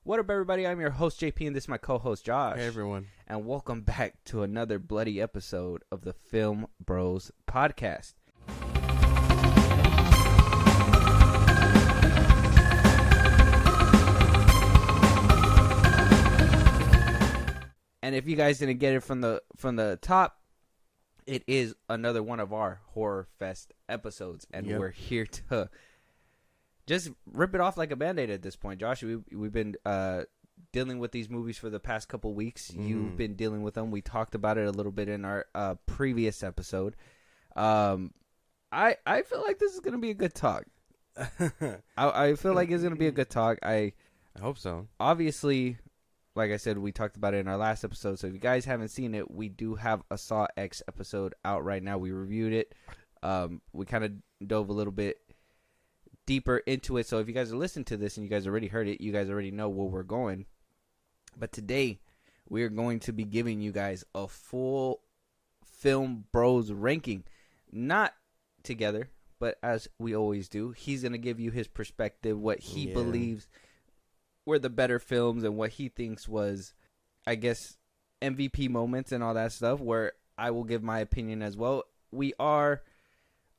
What up, everybody? I'm your host, JP, and this is my co-host, Josh. Hey, everyone. And welcome back to another bloody episode of the FIlmBros podcast. And if you guys didn't get it from the top, it is another one of our horror fest episodes, and we're here to just rip it off like a Band-Aid at this point. Josh, we've been dealing with these movies for the past couple weeks. You've been dealing with them. We talked about it a little bit in our previous episode. I feel like this is gonna be a good talk. I feel like it's gonna be a good talk. I hope so. Obviously, like I said, we talked about it in our last episode. So if you guys haven't seen it, we do have a Saw X episode out right now. We reviewed it. We kind of dove a little bit deeper into it. So if you guys are listening to this and you guys already heard it, you guys already know where we're going. But today, we are going to be giving you guys a full FIlmBros ranking. Not together, but as we always do. He's going to give you his perspective, what he believes were the better films and what he thinks was, I guess, MVP moments and all that stuff, where I will give my opinion as well. We are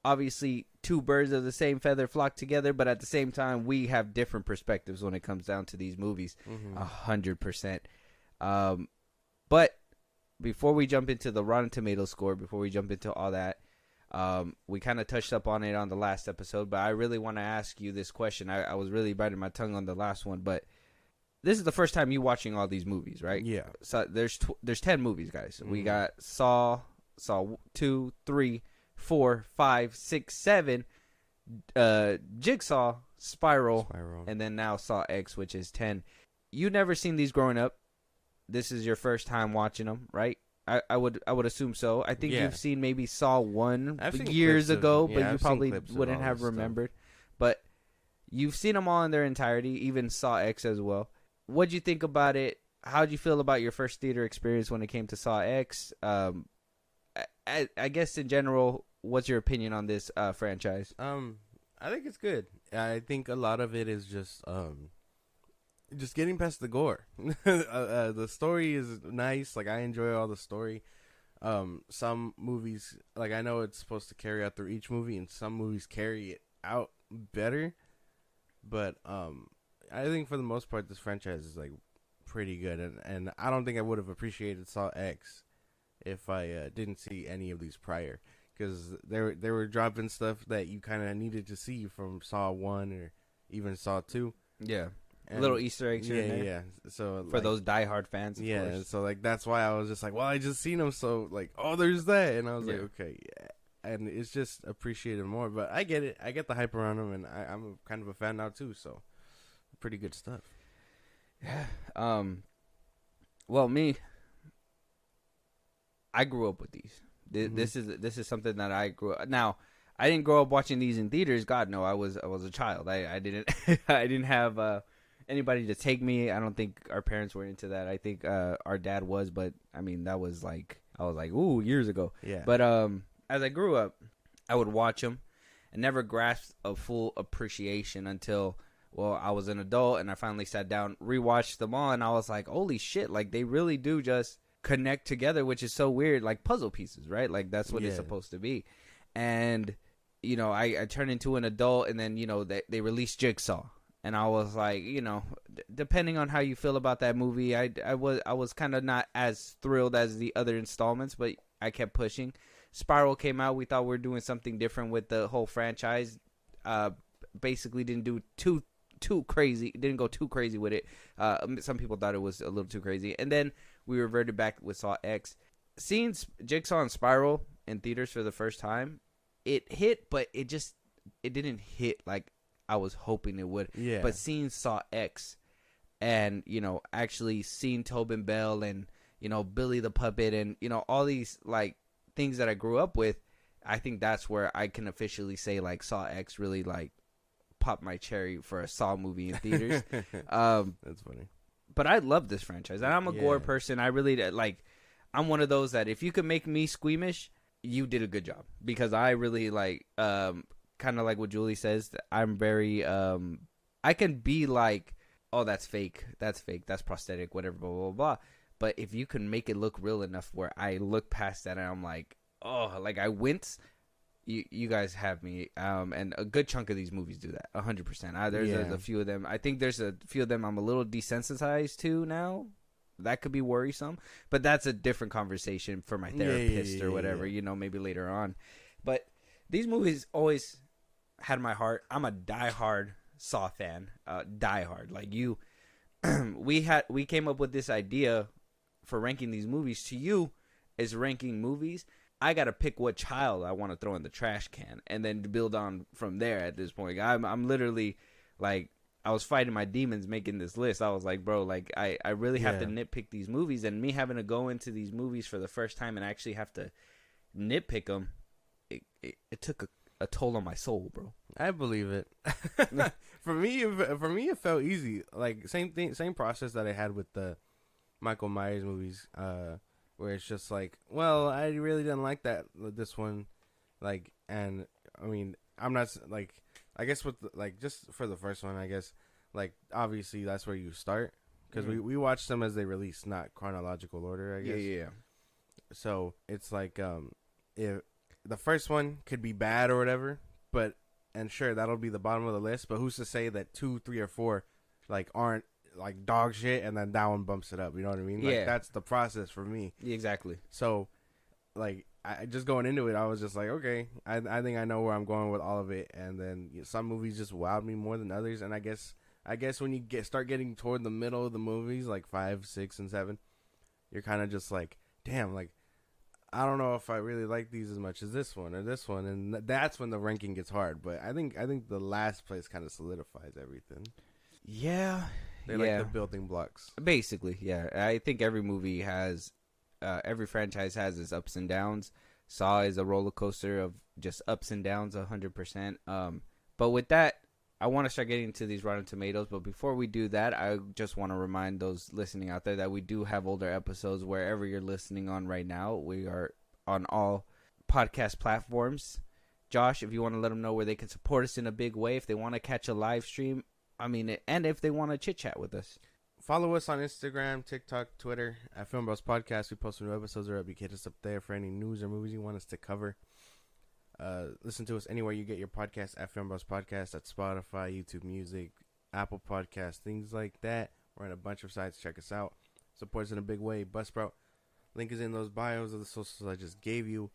obviously two birds of the same feather flock together, but at the same time, we have different perspectives when it comes down to these movies. 100%. But before we jump into the Rotten Tomatoes score, before we jump into all that, we kind of touched up on it on the last episode, but I really want to ask you this question. I was really biting my tongue on the last one, but this is the first time you watching all these movies, right? Yeah. So there's 10 movies, guys. We got Saw 2, 3, 4, 5, 6, 7, Jigsaw, Spiral, and then now Saw X, which is 10. You never seen these growing up. This is your first time watching them, right? I would assume so. I think you've seen maybe Saw 1 years ago, but you probably wouldn't have remembered. But you've seen them all in their entirety, even Saw X as well. What'd you think about it? How'd you feel about your first theater experience when it came to Saw X? I guess in general, what's your opinion on this franchise? I think it's good. I think a lot of it is just getting past the gore. The story is nice. Like, I enjoy all the story. Some movies, like, I know it's supposed to carry out through each movie, and some movies carry it out better. But I think for the most part, this franchise is like pretty good, and I don't think I would have appreciated Saw X if I didn't see any of these prior, because they were dropping stuff that you kind of needed to see from Saw 1 or even Saw 2. Yeah. And little Easter eggs here and there. Yeah. So for those diehard fans, of course. So like that's why I was just like, well, I just seen them, so like, oh, there's that, and I was like, okay, yeah, and it's just appreciated more. But I get it, I get the hype around them, and I'm kind of a fan now too. So pretty good stuff. Yeah. Well, I grew up with these. This is something that I grew up. Now, I didn't grow up watching these in theaters. God, no, I was a child. I didn't I didn't have anybody to take me. I don't think our parents were into that. I think our dad was, but I mean that was like, I was like, ooh, years ago. Yeah. But as I grew up, I would watch them and never grasped a full appreciation until, well, I was an adult and I finally sat down, rewatched them all, and I was like, holy shit, like they really do just connect together, which is so weird, like puzzle pieces, right? Like that's what it's supposed to be. And you know, I turned into an adult, and then, you know, they released Jigsaw, and I was like, you know, depending on how you feel about that movie, I was kind of not as thrilled as the other installments, but I kept pushing. Spiral came out. We thought we were doing something different with the whole franchise. Basically didn't do too crazy. Didn't go too crazy with it. Some people thought it was a little too crazy, and then we reverted back with Saw X. Seeing Jigsaw and Spiral in theaters for the first time, it hit, but it didn't hit like I was hoping it would. Yeah. But seeing Saw X, and you know, actually seeing Tobin Bell and, you know, Billy the Puppet, and, you know, all these like things that I grew up with, I think that's where I can officially say like Saw X really like popped my cherry for a Saw movie in theaters. That's funny. But I love this franchise, and I'm a gore person. I really like. I'm one of those that if you could make me squeamish, you did a good job, because I really like kind of like what Julie says. I'm very I can be like oh, that's fake, that's prosthetic, whatever, blah blah blah. But if you can make it look real enough where I look past that and I'm like, oh, like I wince. You guys have me, and a good chunk of these movies do that, 100%. There's a few of them. I think there's a few of them I'm a little desensitized to now. That could be worrisome, but that's a different conversation for my therapist or whatever, maybe later on. But these movies always had my heart. I'm a diehard Saw fan, diehard. Like you, we came up with this idea for ranking these movies. To you, is ranking movies. I gotta pick what child I want to throw in the trash can, and then build on from there. At this point, I'm literally like, I was fighting my demons making this list. I was like, bro, like I really have to nitpick these movies, and me having to go into these movies for the first time and actually have to nitpick them, it took a toll on my soul, bro. I believe it. For me, it felt easy. Like same thing, same process that I had with the Michael Myers movies. Where it's just like, well, I really didn't like this one, like, and I mean, I'm not like, I guess with like just for the first one, I guess, like obviously that's where you start because we watched them as they released, not chronological order, I guess. Yeah. So it's like, if the first one could be bad or whatever, and sure that'll be the bottom of the list, but who's to say that 2, 3, or 4 like aren't like dog shit, and then that one bumps it up. You know what I mean? Like, that's the process for me. Exactly. So, like, I just going into it, I was just like, okay, I think I know where I'm going with all of it. And then some movies just wowed me more than others. And I guess when you start getting toward the middle of the movies, like 5, 6, and 7, you're kind of just like, damn, like I don't know if I really like these as much as this one or this one, and that's when the ranking gets hard. But I think the last place kind of solidifies everything. Yeah. They're like the building blocks. Basically, yeah. I think every movie has, every franchise has its ups and downs. Saw is a roller coaster of just ups and downs, 100%. But with that, I want to start getting into these Rotten Tomatoes. But before we do that, I just want to remind those listening out there that we do have older episodes wherever you're listening on right now. We are on all podcast platforms. Josh, if you want to let them know where they can support us in a big way, if they want to catch a live stream, I mean, and if they want to chit chat with us. Follow us on Instagram, TikTok, Twitter at FIlmBros Podcast. We post new episodes or you hit us up there for any news or movies you want us to cover. Listen to us anywhere you get your podcast at FIlmBros Podcast, at Spotify, YouTube Music, Apple Podcasts, things like that. We're on a bunch of sites. Check us out. Support us in a big way. Buzzsprout. Link is in those bios of the socials I just gave you.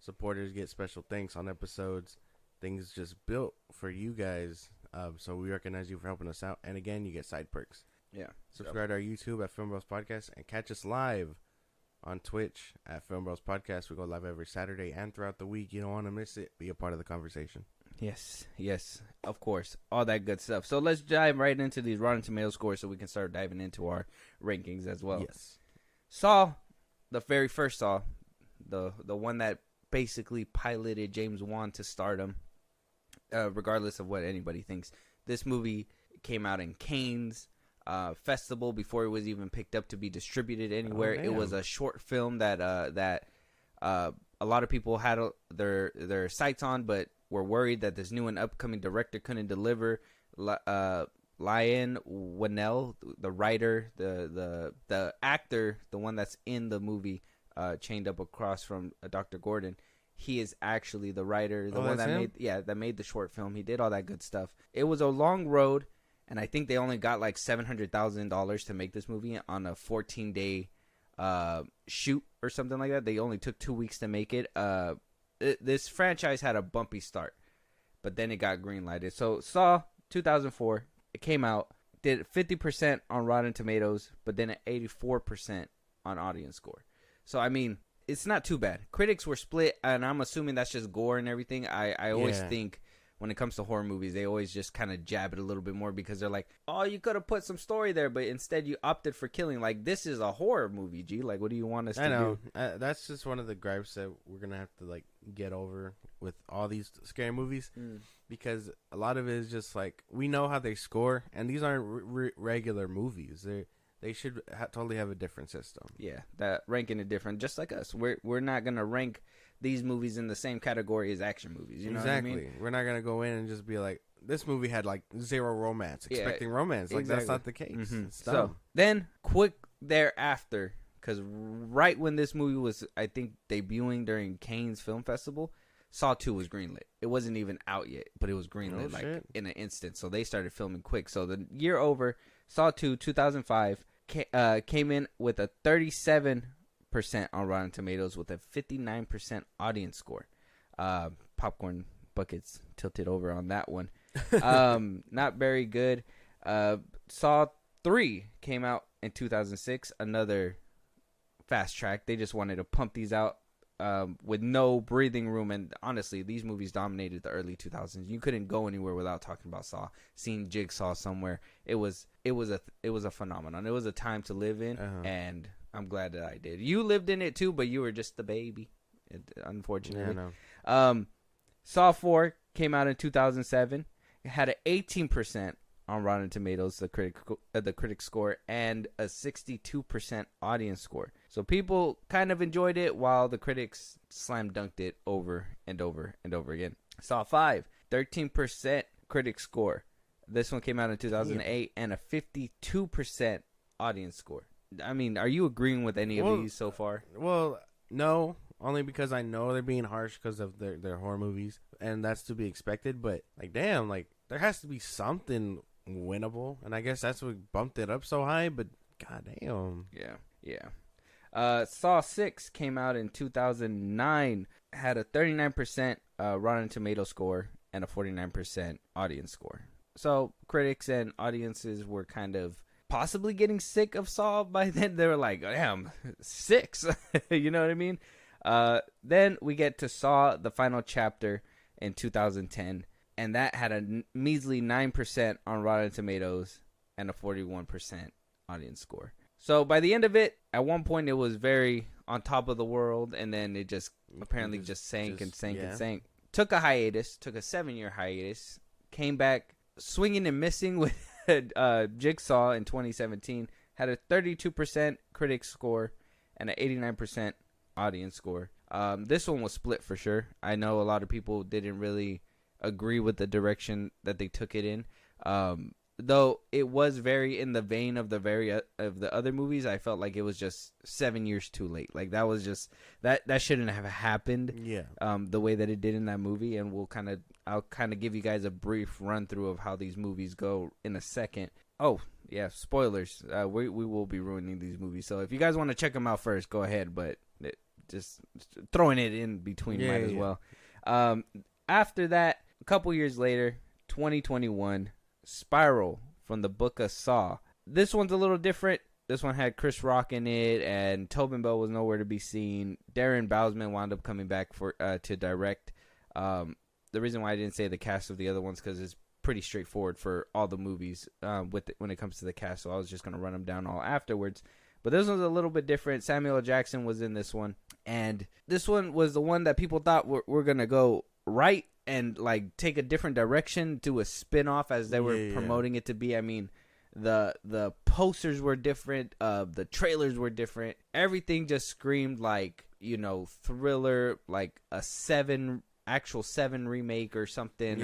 Supporters get special thanks on episodes. Things just built for you guys. So we recognize you for helping us out. And again, you get side perks. Yeah. Subscribe to our YouTube at FIlmBros Podcast and catch us live on Twitch at FIlmBros Podcast. We go live every Saturday and throughout the week. You don't want to miss it. Be a part of the conversation. Yes, of course. All that good stuff. So let's dive right into these Rotten Tomatoes scores so we can start diving into our rankings as well. Yes. Saw, the very first Saw, the one that basically piloted James Wan to stardom, regardless of what anybody thinks. This movie came out in Cannes Festival before it was even picked up to be distributed anywhere. It was a short film that a lot of people had their sights on, but were worried that this new and upcoming director couldn't deliver. Lion Whannell, the writer, the actor, the one that's in the movie, chained up across from Dr. Gordon. He is actually the writer, the one that made the short film. He did all that good stuff. It was a long road, and I think they only got like $700,000 to make this movie on a 14-day shoot or something like that. They only took 2 weeks to make it. This franchise had a bumpy start, but then it got greenlighted. So Saw 2004, it came out, did 50% on Rotten Tomatoes, but then 84% on audience score. So I mean, it's not too bad. Critics were split, and I'm assuming that's just gore and everything. I always think when it comes to horror movies, they always just kind of jab it a little bit more because they're like, oh, you could have put some story there, but instead you opted for killing. Like, this is a horror movie, G. Like, what do you want us to do? That's just one of the gripes that we're going to have to, like, get over with all these scary movies because a lot of it is just, like, we know how they score, and these aren't regular movies. they should totally have a different system. Yeah, that ranking it different, just like us. We're not gonna rank these movies in the same category as action movies. You know exactly. what I mean? We're not gonna go in and just be like, this movie had like zero romance, expecting romance. Like exactly. That's not the case. Mm-hmm. So then, quick thereafter, because right when this movie was, I think, debuting during Cannes Film Festival, Saw 2 was greenlit. It wasn't even out yet, but it was greenlit in an instant. So they started filming quick. So the year over, Saw 2, 2005, came in with a 37% on Rotten Tomatoes with a 59% audience score. Popcorn buckets tilted over on that one. Not very good. Saw 3 came out in 2006. Another fast track. They just wanted to pump these out with no breathing room. And honestly, these movies dominated the early 2000s. You couldn't go anywhere without talking about Saw. Seeing Jigsaw somewhere, it was a phenomenon. It was a time to live in, and I'm glad that I did. You lived in it too, but you were just the baby, unfortunately. Yeah, I know. Saw 4 came out in 2007. It had an 18% on Rotten Tomatoes, the critic score, and a 62% audience score. So people kind of enjoyed it, while the critics slam dunked it over and over and over again. Saw 5, 13% critic score. This one came out in 2008, and a 52% audience score. I mean, are you agreeing with any of these so far? Well, no, only because I know they're being harsh because of their horror movies, and that's to be expected. But like, damn, like there has to be something winnable, and I guess that's what bumped it up so high. But goddamn, yeah. Saw 6 came out in 2009, had a 39% Rotten Tomato score and a 49% audience score. So critics and audiences were kind of possibly getting sick of Saw by then. They were like, damn, 6. You know what I mean? Then we get to Saw the Final Chapter in 2010, and that had a measly 9% on Rotten Tomatoes and a 41% audience score. So by the end of it, at one point it was very on top of the world, and then it just apparently just sank and sank. Took a hiatus, took a 7-year hiatus, came back swinging and missing with Jigsaw in 2017, had a 32% critic score and an 89% audience score. This one was split for sure. I know a lot of people didn't really agree with the direction that they took it in. Though it was very in the vein of the other movies, I felt like it was just 7 years too late. Like that was just that shouldn't have happened. Yeah. The way that it did in that movie, and I'll kind of give you guys a brief run through of how these movies go in a second. Oh yeah, spoilers. We will be ruining these movies, so if you guys want to check them out first, go ahead. But just throwing it in between might as well. After that, a couple years later, 2021. Spiral from the book of Saw. This one's a little different. This one had Chris Rock in it, and Tobin Bell was nowhere to be seen. Darren Bousman wound up coming back to direct. The reason why I didn't say the cast of the other ones because it's pretty straightforward for all the movies when it comes to the cast, so I was just going to run them down all afterwards. But this one's a little bit different. Samuel L. Jackson was in this one, and this one was the one that people thought were going to go right and like take a different direction, do a spin-off as they were promoting it to be. I mean, the posters were different, the trailers were different. Everything just screamed like, thriller, like a 7 remake or something,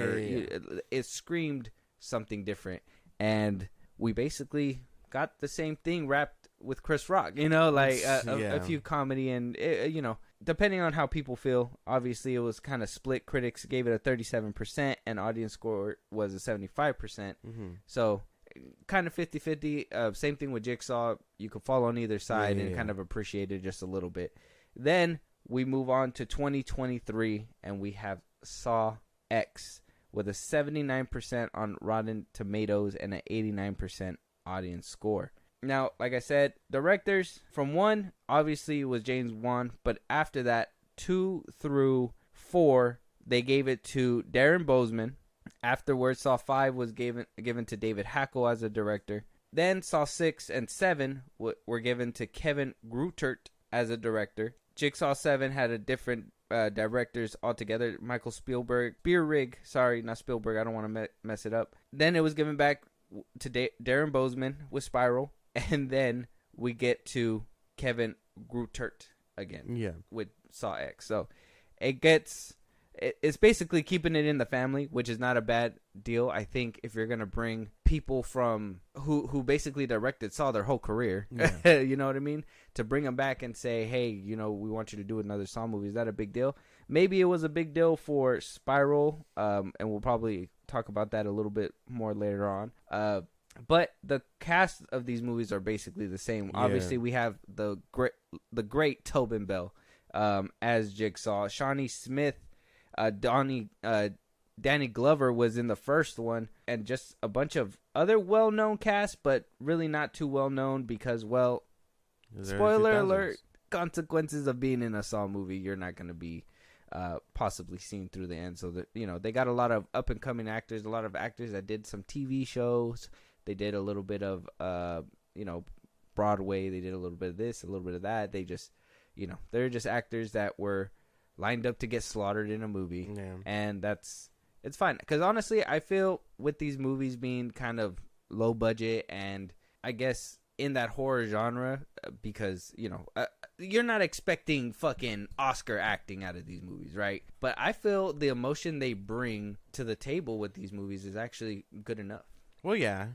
it screamed something different. And we basically got the same thing wrapped with Chris Rock, a few comedy and depending on how people feel. Obviously it was kind of split. Critics gave it a 37% and audience score was a 75%. So kind of 50-50. Same thing with Jigsaw. You could fall on either side and kind of appreciate it just a little bit. Then we move on to 2023 and we have Saw X with a 79% on Rotten Tomatoes and an 89% audience score. Now, like I said, directors from 1 obviously was James Wan, but after that 2 through 4 they gave it to Darren Bousman. Afterwards, Saw 5 was given to David Hackle as a director. Then Saw 6 and 7 were given to Kevin Greutert as a director. Jigsaw 7 had a different directors altogether. Michael Bierrig, sorry, not Spielberg. I don't want to mess it up. Then it was given back to Darren Bousman with Spiral. And then we get to Kevin Greutert again. Yeah. With Saw X. So it's basically keeping it in the family, which is not a bad deal. I think if you're going to bring people from who basically directed Saw their whole career, Yeah. you know what I mean? To bring them back and say, hey, we want you to do another Saw movie. Is that a big deal? Maybe it was a big deal for Spiral, and we'll probably talk about that a little bit more later on. But the cast of these movies are basically the same. Yeah. Obviously, we have the great Tobin Bell as Jigsaw. Shawnee Smith, Danny Glover was in the first one, and just a bunch of other well-known casts, but really not too well-known because, well, spoiler alert, consequences of being in a Saw movie, you're not going to be possibly seen through the end. So that they got a lot of up-and-coming actors, a lot of actors that did some TV shows. They did a little bit of Broadway. They did a little bit of this, a little bit of that. They just they're just actors that were lined up to get slaughtered in a movie. Yeah. And it's fine. Because honestly, I feel with these movies being kind of low budget and I guess in that horror genre, because, you're not expecting fucking Oscar acting out of these movies, right? But I feel the emotion they bring to the table with these movies is actually good enough. Well, yeah.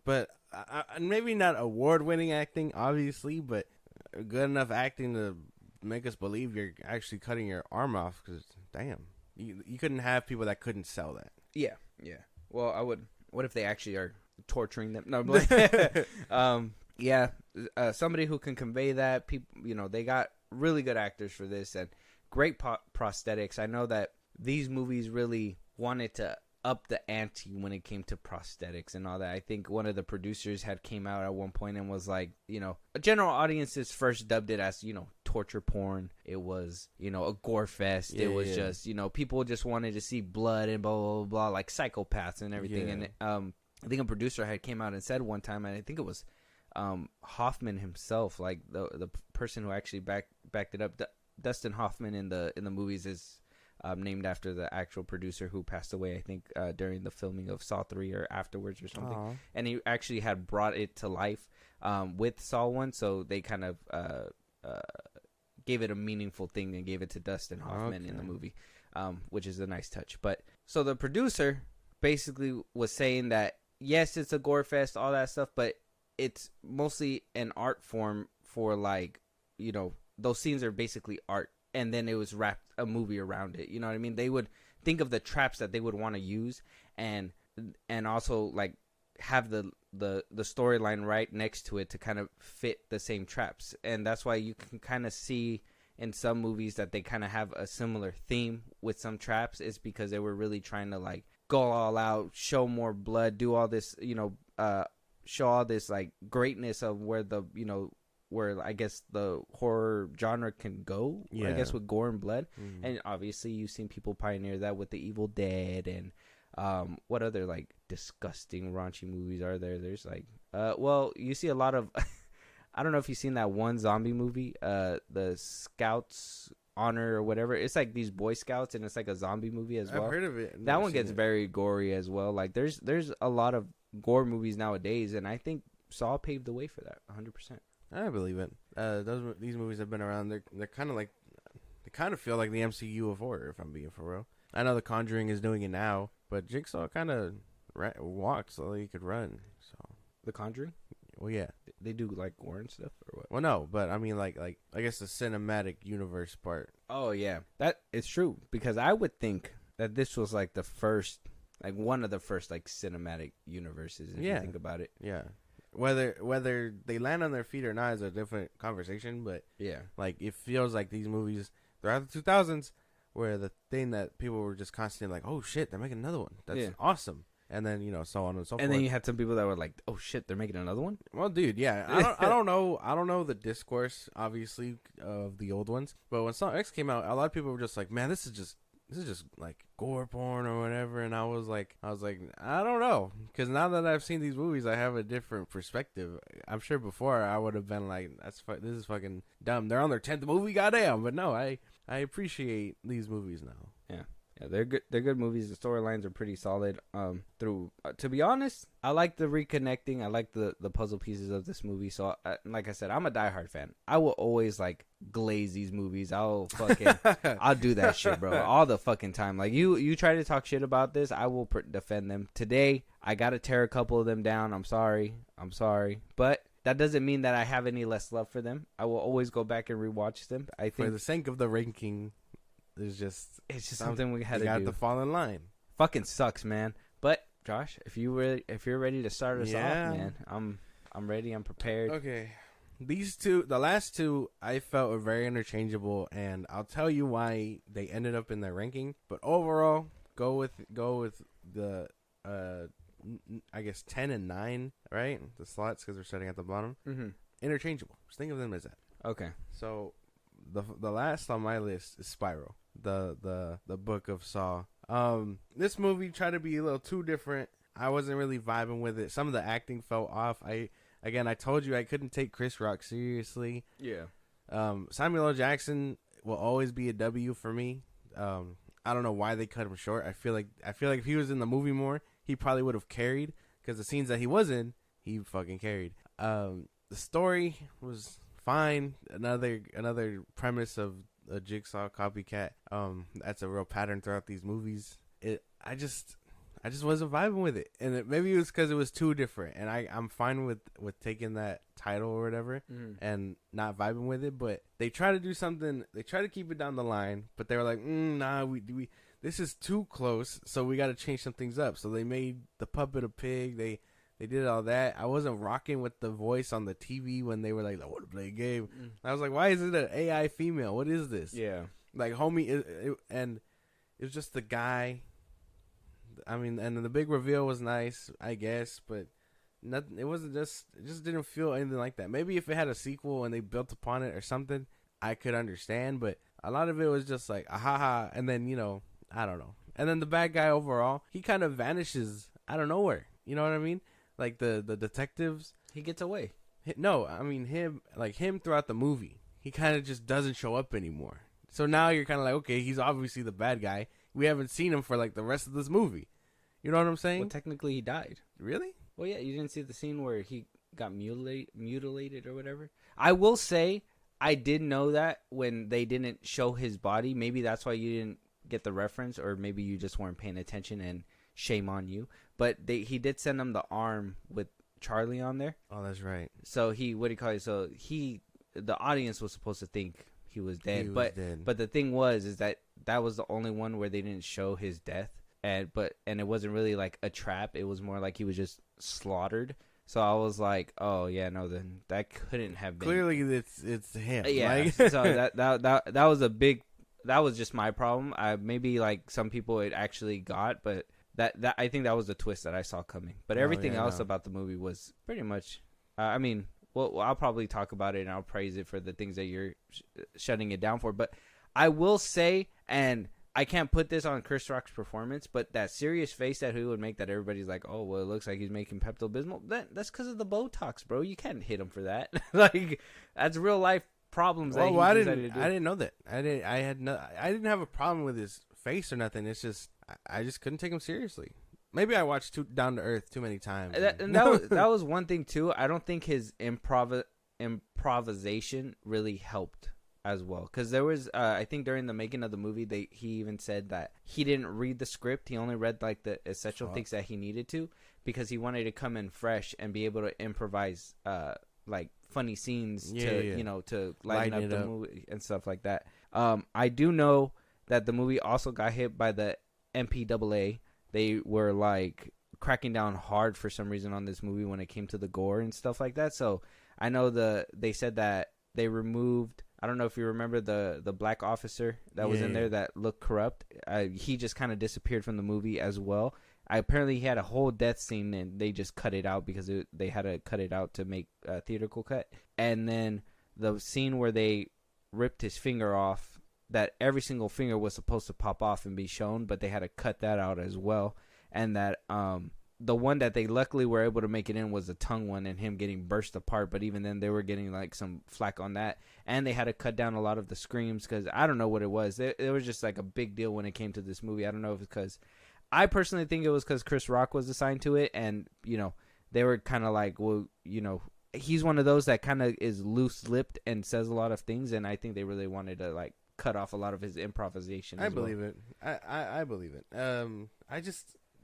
But maybe not award-winning acting, obviously, but good enough acting to make us believe you're actually cutting your arm off. Because, damn, you couldn't have people that couldn't sell that. Yeah. Well, I would. What if they actually are torturing them? No, but, yeah. Somebody who can convey that. People, they got really good actors for this and great prosthetics. I know that these movies really wanted to up the ante when it came to prosthetics and all that. I think one of the producers had came out at one point and was like, general audiences first dubbed it as, torture porn. It was, a gore fest. Yeah, it was just, people just wanted to see blood and blah, blah, blah, blah, like psychopaths and everything. Yeah. And I think a producer had came out and said one time, and I think it was Hoffman himself, like the person who actually backed it up. Dustin Hoffman in the movies is named after the actual producer who passed away, I think, during the filming of Saw 3 or afterwards or something. Aww. And he actually had brought it to life with Saw 1, so they kind of gave it a meaningful thing and gave it to Dustin Hoffman in the movie, which is a nice touch. But so the producer basically was saying that, yes, it's a gore fest, all that stuff, but it's mostly an art form for, like, those scenes are basically art. And then it was wrapped a movie around it. You know what I mean? They would think of the traps that they would want to use, and also like have the storyline right next to it to kind of fit the same traps. And that's why you can kind of see in some movies that they kind of have a similar theme with some traps. Is because they were really trying to like go all out, show more blood, do all this, show all this like greatness of where the where I guess the horror genre can go, I guess, with gore and blood. And obviously you've seen people pioneer that with the Evil Dead and what other like disgusting raunchy movies are there? There's like well, you see a lot of I don't know if you've seen that one zombie movie, the Scouts Honor or whatever. It's like these Boy Scouts and it's like a zombie movie as well. I've heard of it. That one gets very gory as well. Like there's a lot of gore movies nowadays, and I think Saw paved the way for that 100%. I believe it. These movies have been around. They're kind of like, they kind of feel like the MCU of horror, if I'm being for real. I know The Conjuring is doing it now, but Jigsaw kind of walks so he could run. So The Conjuring? Well, yeah, they do like gore and stuff or what? Well, no, but I mean like I guess the cinematic universe part. Oh yeah, that is true, because I would think that this was like the first, like one of the first like cinematic universes. If you think about it, yeah. Whether they land on their feet or not is a different conversation, but yeah, like it feels like these movies throughout the 2000s were the thing that people were just constantly like, oh shit, they're making another one. That's awesome. And then so on and so forth. And then you had some people that were like, oh shit, they're making another one. Well, dude, yeah, I don't know the discourse obviously of the old ones, but when Saw X came out, a lot of people were just like, man, this is just like gore porn or whatever. And I was like, I don't know, because now that I've seen these movies, I have a different perspective. I'm sure before I would have been like, this is fucking dumb. They're on their 10th movie, goddamn. But no, I appreciate these movies now. Yeah, Yeah, they're good. They're good movies. The storylines are pretty solid. Through to be honest, I like the reconnecting. I like the puzzle pieces of this movie. So, like I said, I'm a diehard fan. I will always like glaze these movies. I'll do that shit, bro, all the fucking time. Like you try to talk shit about this, I will defend them. Today, I gotta tear a couple of them down. I'm sorry, but that doesn't mean that I have any less love for them. I will always go back and rewatch them. I think for the sake of the ranking. It's just something we had to do. You got to fall in line. Fucking sucks, man. But Josh, if you're ready to start us off, man, I'm ready. I'm prepared. Okay, the last two, I felt were very interchangeable, and I'll tell you why they ended up in their ranking. But overall, go with the I guess 10 and 9, right? The slots because they're starting at the bottom. Mm-hmm. Interchangeable. Just think of them as that. Okay. So the last on my list is Spiral. The book of Saw. This movie tried to be a little too different. I wasn't really vibing with it. Some of the acting fell off. I told you I couldn't take Chris Rock seriously. Yeah. Samuel L. Jackson will always be a W for me. I don't know why they cut him short. I feel like if he was in the movie more, he probably would have carried, because the scenes that he was in, he fucking carried. The story was fine. Another premise of a Jigsaw copycat. That's a real pattern throughout these movies. I just wasn't vibing with it, and maybe it was because it was too different. And I'm fine with taking that title or whatever, and not vibing with it. But they try to do something. They try to keep it down the line, but they were like, nah, we this is too close, so we got to change some things up. So they made the puppet a pig. They did all that. I wasn't rocking with the voice on the TV when they were like, I want to play a game. I was like, why is it an AI female? What is this? Yeah. Like, homie, and it was just the guy. I mean, and the big reveal was nice, I guess, but nothing. It just didn't feel anything like that. Maybe if it had a sequel and they built upon it or something, I could understand, but a lot of it was just like, ha, and then, I don't know. And then the bad guy overall, he kind of vanishes out of nowhere. You know what I mean? Like the detectives, he gets away. No, I mean him throughout the movie. He kind of just doesn't show up anymore. So now you're kind of like, okay, he's obviously the bad guy. We haven't seen him for like the rest of this movie. You know what I'm saying? Well, technically he died. Really? Well, yeah, you didn't see the scene where he got mutilated or whatever. I will say I did know that when they didn't show his body. Maybe that's why you didn't get the reference, or maybe you just weren't paying attention, and shame on you. But he did send him the arm with Charlie on there. Oh, that's right. So the audience was supposed to think he was dead. But the thing is that was the only one where they didn't show his death. And it wasn't really like a trap. It was more like he was just slaughtered. So I was like, oh yeah, no, then that couldn't have been. Clearly it's him. Yeah. Like. So that was a big. That was just my problem. Maybe like some people it actually got, but that I think that was the twist that I saw coming. But everything else about the movie was pretty much. I mean, well, I'll probably talk about it and I'll praise it for the things that you're shutting it down for. But I will say, and I can't put this on Chris Rock's performance, but that serious face that he would make, that everybody's like, oh, well, it looks like he's making Pepto-Bismol. That's because of the Botox, bro. You can't hit him for that. Like, that's real life problems. Well, I didn't know that. I didn't have a problem with his face or nothing. It's just I just couldn't take him seriously. Maybe I watched Down to Earth too many times. That was one thing too. I don't think his improvisation really helped as well, because there was I think during the making of the movie he even said that he didn't read the script. He only read like the essential things that he needed to, because he wanted to come in fresh and be able to improvise like funny scenes to lighten up the movie and stuff like that. I do know that the movie also got hit by the MPAA. They were like cracking down hard for some reason on this movie when it came to the gore and stuff like that. So I know they said that they removed, I don't know if you remember the black officer that was in there that looked corrupt. He just kind of disappeared from the movie as well. Apparently he had a whole death scene and they just cut it out because they had to cut it out to make a theatrical cut. And then the scene where they ripped his finger off, that every single finger was supposed to pop off and be shown, but they had to cut that out as well. And that the one that they luckily were able to make it in was the tongue one and him getting burst apart. But even then, they were getting like some flack on that, and they had to cut down a lot of the screams because I don't know what it was. It was just like a big deal when it came to this movie. I don't know if it's because I personally think it was because Chris Rock was assigned to it, and they were kind of like, well, he's one of those that kind of is loose-lipped and says a lot of things, and I think they really wanted to like cut off a lot of his improvisation. I believe it. I believe it.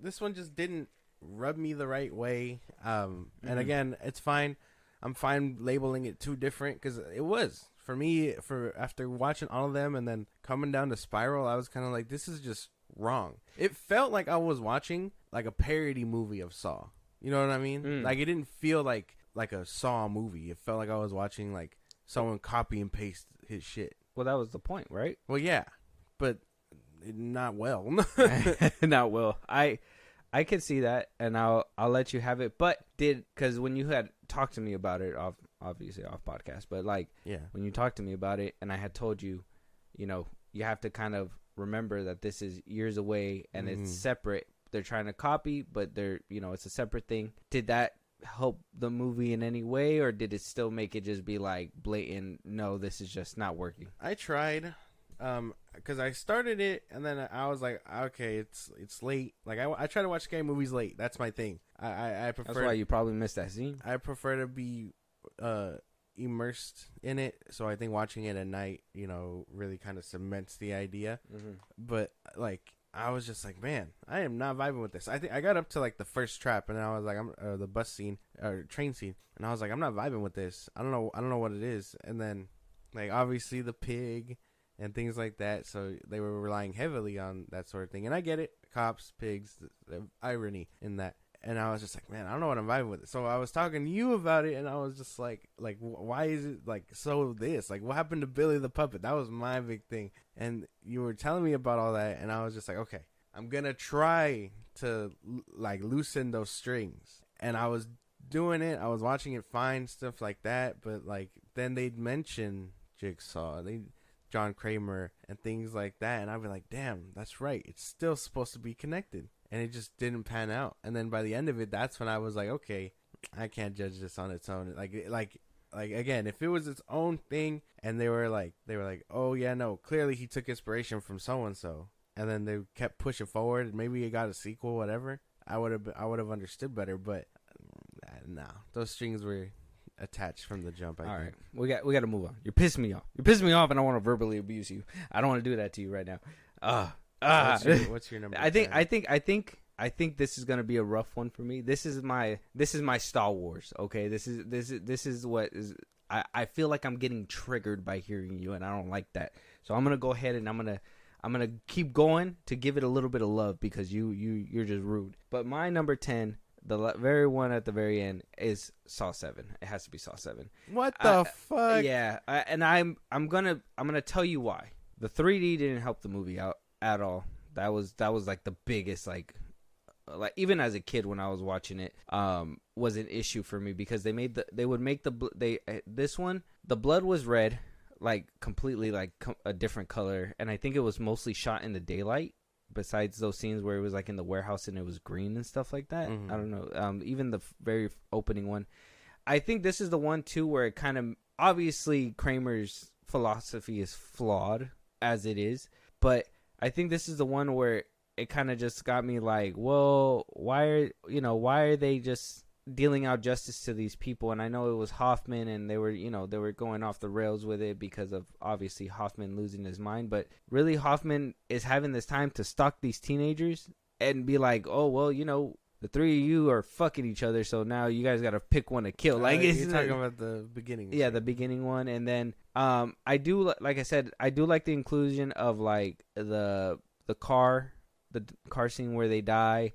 This one just didn't rub me the right way. And again, it's fine. I'm fine labeling it two different because it was for me. For after watching all of them and then coming down to Spiral, I was kind of like, this is just wrong. It felt like I was watching like a parody movie of Saw. You know what I mean? Like it didn't feel like a Saw movie. It felt like I was watching like someone copy and paste his shit. Well, that was the point, right? Well, yeah, but not well. Not well. I could see that, and I'll let you have it. But because when you had talked to me about it, obviously off podcast, but like when you talked to me about it, and I had told you, you have to kind of remember that this is years away and it's separate. They're trying to copy, but it's a separate thing. Did that help the movie in any way, or did it still make it just be like blatant, no, this is just not working? I tried. Because I started it and then I was like, okay, it's late. Like I try to watch scary movies late. That's my thing. I prefer. That's why you probably missed that scene. I prefer to be immersed in it. So I think watching it at night, really kind of cements the idea. But like I was just like, man, I am not vibing with this. I think I got up to like the first trap and I was like, the bus scene or train scene, and I was like, I'm not vibing with this. I don't know what it is. And then like obviously the pig and things like that. So they were relying heavily on that sort of thing. And I get it. Cops, pigs, the irony in that. And I was just like, man, I don't know what I'm vibing with. So I was talking to you about it, and I was just like, why is it like so this? Like, what happened to Billy the Puppet? That was my big thing. And you were telling me about all that, and I was just like, okay, I'm going to try to like loosen those strings. And I was doing it. I was watching it fine, stuff like that. But like, then they'd mention Jigsaw. John Kramer and things like that, and I'd be like, damn, that's right, it's still supposed to be connected, and it just didn't pan out. And then by the end of it, that's when I was like, okay, I can't judge this on its own. Like again, if it was its own thing and they were like, oh yeah, no, clearly he took inspiration from so and so, and then they kept pushing forward and maybe it got a sequel, whatever, I would have understood better. But no, those strings were attached from the jump. All right, we got to move on. You're pissing me off, and I want to verbally abuse you. I don't want to do that to you right now. What's your number? I think this is gonna be a rough one for me. This is my Star Wars. Okay, this is what is. I feel like I'm getting triggered by hearing you, and I don't like that. So I'm gonna go ahead and I'm gonna keep going to give it a little bit of love because you're just rude. But my number 10. The very one at the very end is Saw 7. It has to be Saw 7. What the fuck? Yeah, and I'm gonna tell you why. The 3D didn't help the movie out at all. That was like the biggest like even as a kid when I was watching it was an issue for me because this one the blood was red, like completely like a different color, and I think it was mostly shot in the daylight. Besides those scenes where it was like in the warehouse and it was green and stuff like that. I don't know. Even the very opening one. I think this is the one too where it kind of obviously Kramer's philosophy is flawed as it is, but I think this is the one where it kind of just got me like, well, why are they just dealing out justice to these people? And I know it was Hoffman and they were going off the rails with it because of obviously Hoffman losing his mind, but really Hoffman is having this time to stalk these teenagers and be like, oh well, the three of you are fucking each other, so now you guys got to pick one to kill. Like you're talking about the beginning. Yeah, the beginning one. And then I do, like I said, I do like the inclusion of like the car scene where they die.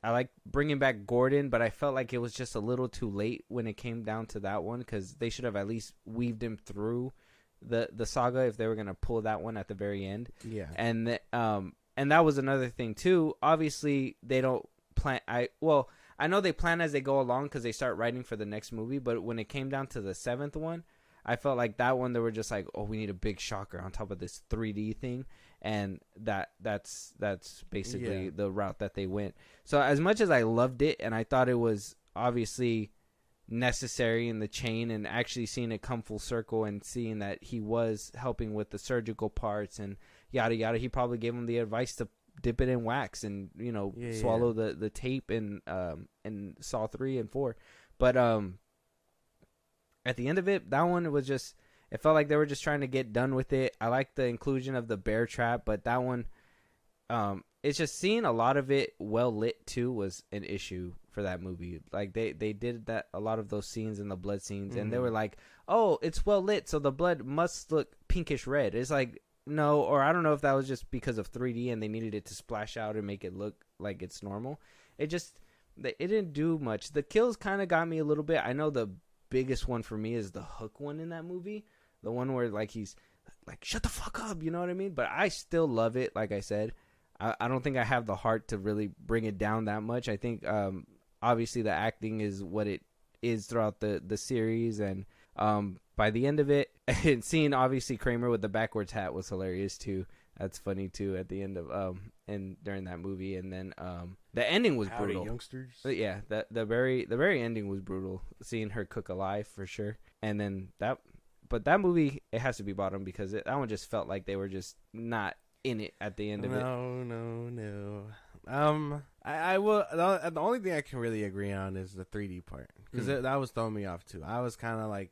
I like bringing back Gordon, but I felt like it was just a little too late when it came down to that one because they should have at least weaved him through the saga if they were going to pull that one at the very end. Yeah. And that was another thing too. Obviously, they don't plan. I know they plan as they go along because they start writing for the next movie. But when it came down to the 7th one, I felt like that one they were just like, oh, we need a big shocker on top of this 3D thing, and that's basically the route that they went. So as much as I loved it and I thought it was obviously necessary in the chain, and actually seeing it come full circle and seeing that he was helping with the surgical parts and yada yada, he probably gave him the advice to dip it in wax and swallow the tape in Saw 3 and 4. But at the end of it, that one was just, it felt like they were just trying to get done with it. I like the inclusion of the bear trap, but that one, it's just seeing a lot of it well lit too was an issue for that movie. Like they did that, a lot of those scenes and the blood scenes, and they were like, oh, it's well lit, so the blood must look pinkish red. It's like, no, or I don't know if that was just because of 3D and they needed it to splash out and make it look like it's normal. It didn't do much. The kills kind of got me a little bit. I know the biggest one for me is the Hook one in that movie. The one where like he's like, shut the fuck up, you know what I mean? But I still love it, like I said. I don't think I have the heart to really bring it down that much. I think obviously the acting is what it is throughout the series, and by the end of it, and seeing obviously Kramer with the backwards hat was hilarious too. That's funny too at the end of and during that movie. And then the ending was brutal. Youngsters. But yeah, the very ending was brutal. Seeing her cook alive for sure. And then that movie, it has to be bottom because that one just felt like they were just not in it at the end of it. No. I will. The only thing I can really agree on is the 3D part, because that was throwing me off too. I was kind of like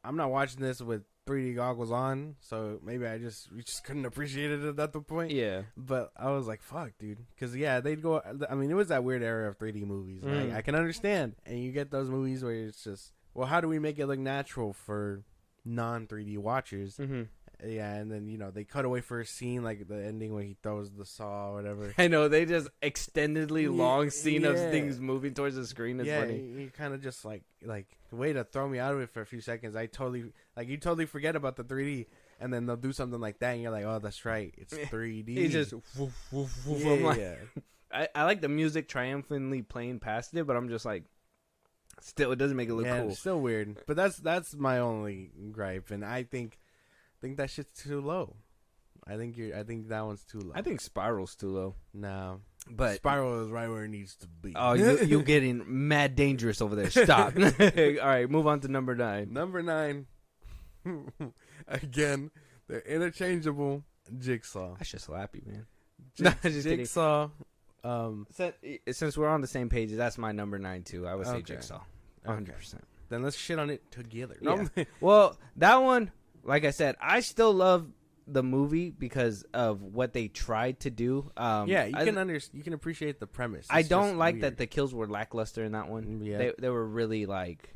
I'm not watching this with 3D goggles on, so maybe we just couldn't appreciate it at the point. Yeah. But I was like, fuck, dude, because they'd go. I mean, it was that weird era of 3D movies. Like, I can understand, and you get those movies where it's just, well, how do we make it look natural for non 3D watchers? Mm-hmm. Yeah, and then, they cut away for a scene, like the ending where he throws the saw or whatever. I know, they just extendedly long scene of things moving towards the screen. It's funny. You kind of just like the way to throw me out of it for a few seconds. You totally forget about the 3D, and then they'll do something like that, and you're like, oh, that's right, it's 3D. He just woof, woof, woof. I'm like, I like the music triumphantly playing past it, but I'm just like, still, it doesn't make it look cool. It's still weird. But that's my only gripe, and I think that shit's too low. I think that one's too low. I think Spiral's too low. No, but Spiral is right where it needs to be. Oh, you're getting mad dangerous over there. Stop. All right, move on to number 9. Number 9. Again, they're interchangeable. Jigsaw. I should slap you, man. Jigsaw. Since we're on the same page, that's my number 9 too. I would say Jigsaw. 100%. Okay. Then let's shit on it together. Yeah. Well, that one, like I said, I still love the movie because of what they tried to do. You can appreciate the premise. I don't like weird that the kills were lackluster in that one. Yeah, they were really like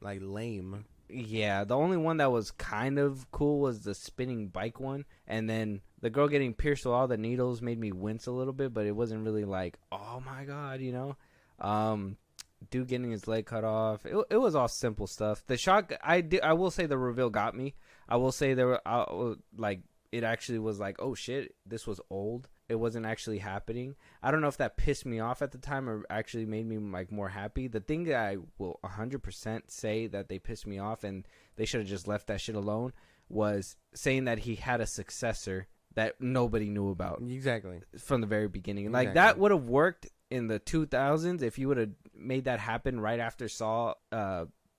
lame. Yeah, the only one that was kind of cool was the spinning bike one, and then the girl getting pierced with all the needles made me wince a little bit, but it wasn't really like, oh my god, dude getting his leg cut off. It was all simple stuff. The shock, I will say the reveal got me. I will say there were it actually was like, oh shit, this was old. It wasn't actually happening. I don't know if that pissed me off at the time or actually made me like more happy. The thing that I will 100% say that they pissed me off and they should have just left that shit alone was saying that he had a successor that nobody knew about. Exactly. From the very beginning. Exactly. Like that would have worked in the 2000s if you would have made that happen right after Saw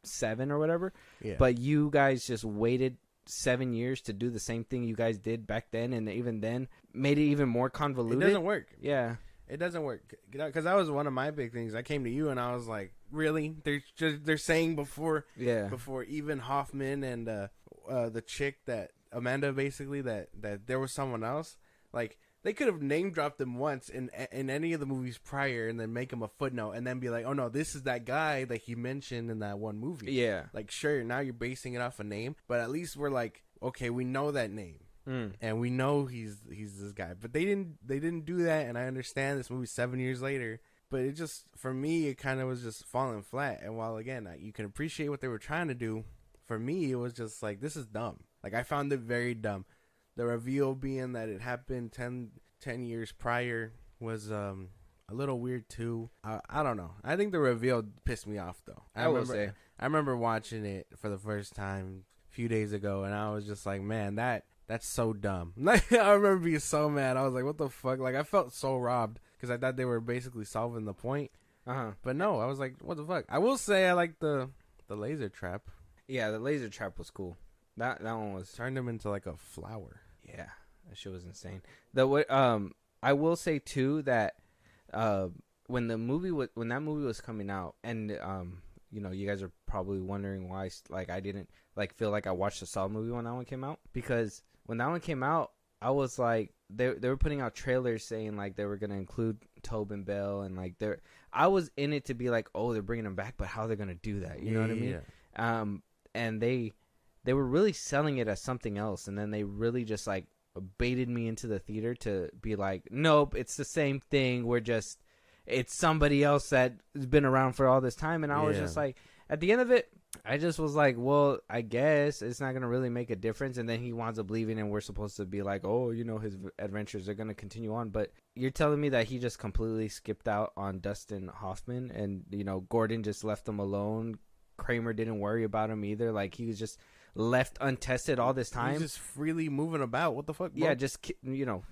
7 or whatever. Yeah. But you guys just waited 7 years to do the same thing you guys did back then, and even then made it even more convoluted. It doesn't work. Yeah, it doesn't work, because that was one of my big things. I came to you and I was like, really, they're saying before even Hoffman and the chick, that Amanda, basically, that there was someone else. Like, they could have name dropped them once in any of the movies prior, and then make him a footnote, and then be like, oh no, this is that guy that he mentioned in that one movie. Yeah. Like, sure, now you're basing it off a name, but at least we're like, okay, we know that name, and we know he's this guy. But they didn't do that, and I understand this movie's 7 years later, but it just, for me, it kind of was just falling flat. And while again, you can appreciate what they were trying to do, for me, it was just like, this is dumb. Like, I found it very dumb. The reveal being that it happened 10 years prior was a little weird too. I don't know. I think the reveal pissed me off though. I remember watching it for the first time few days ago, and I was just like, man, that's so dumb. Like, I remember being so mad. I was like, what the fuck? Like, I felt so robbed because I thought they were basically solving the point. But no, I was like, what the fuck? I will say I like the laser trap. Yeah, the laser trap was cool. That one was Turned him into like a flower. Yeah, that shit was insane. I will say too that when that movie was coming out, and you know, you guys are probably wondering why like I didn't like feel like I watched the Saw movie when that one came out, because when that one came out, I was like they were putting out trailers saying like they were gonna include Tobin Bell, and like I was in it to be like, oh, they're bringing him back, but how they're gonna do that? You know what I mean? Yeah. And they were really selling it as something else, and then they really just like baited me into the theater to be like, nope, it's the same thing. It's somebody else that has been around for all this time. And I was just like, at the end of it, I just was like, well, I guess it's not going to really make a difference. And then he winds up leaving, and we're supposed to be like, oh, you know, his adventures are going to continue on. But you're telling me that he just completely skipped out on Dustin Hoffman, and, you know, Gordon just left him alone. Kramer didn't worry about him either. Like, he was just left untested all this time. He's just freely moving about. What the fuck, bro? Yeah, just, you know,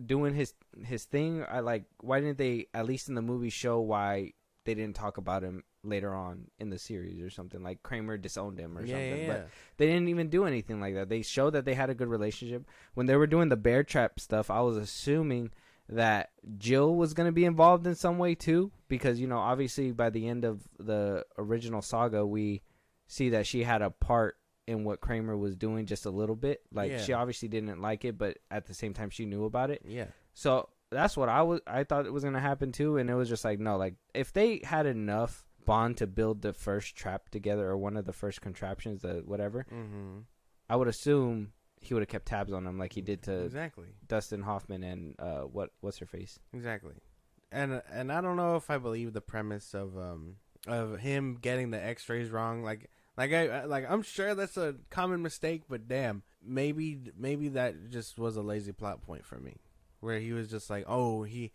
doing his thing. I like, why didn't they at least in the movie show why they didn't talk about him later on in the series or something? Like Kramer disowned him or something. But they didn't even do anything like that. They showed that they had a good relationship. When they were doing the bear trap stuff, I was assuming that Jill was going to be involved in some way too, because, you know, obviously by the end of the original saga, we see that she had a part in what Kramer was doing just a little bit. Like, she obviously didn't like it, but at the same time she knew about it. Yeah. So that's what I thought it was going to happen too. And it was just like, no, like if they had enough bond to build the first trap together, or one of the first contraptions, whatever, I would assume he would have kept tabs on him like he did to Dustin Hoffman and what's her face. Exactly. And I don't know if I believe the premise of him getting the X-rays wrong. I'm sure that's a common mistake, but damn, maybe that just was a lazy plot point for me, where he was just like, oh, he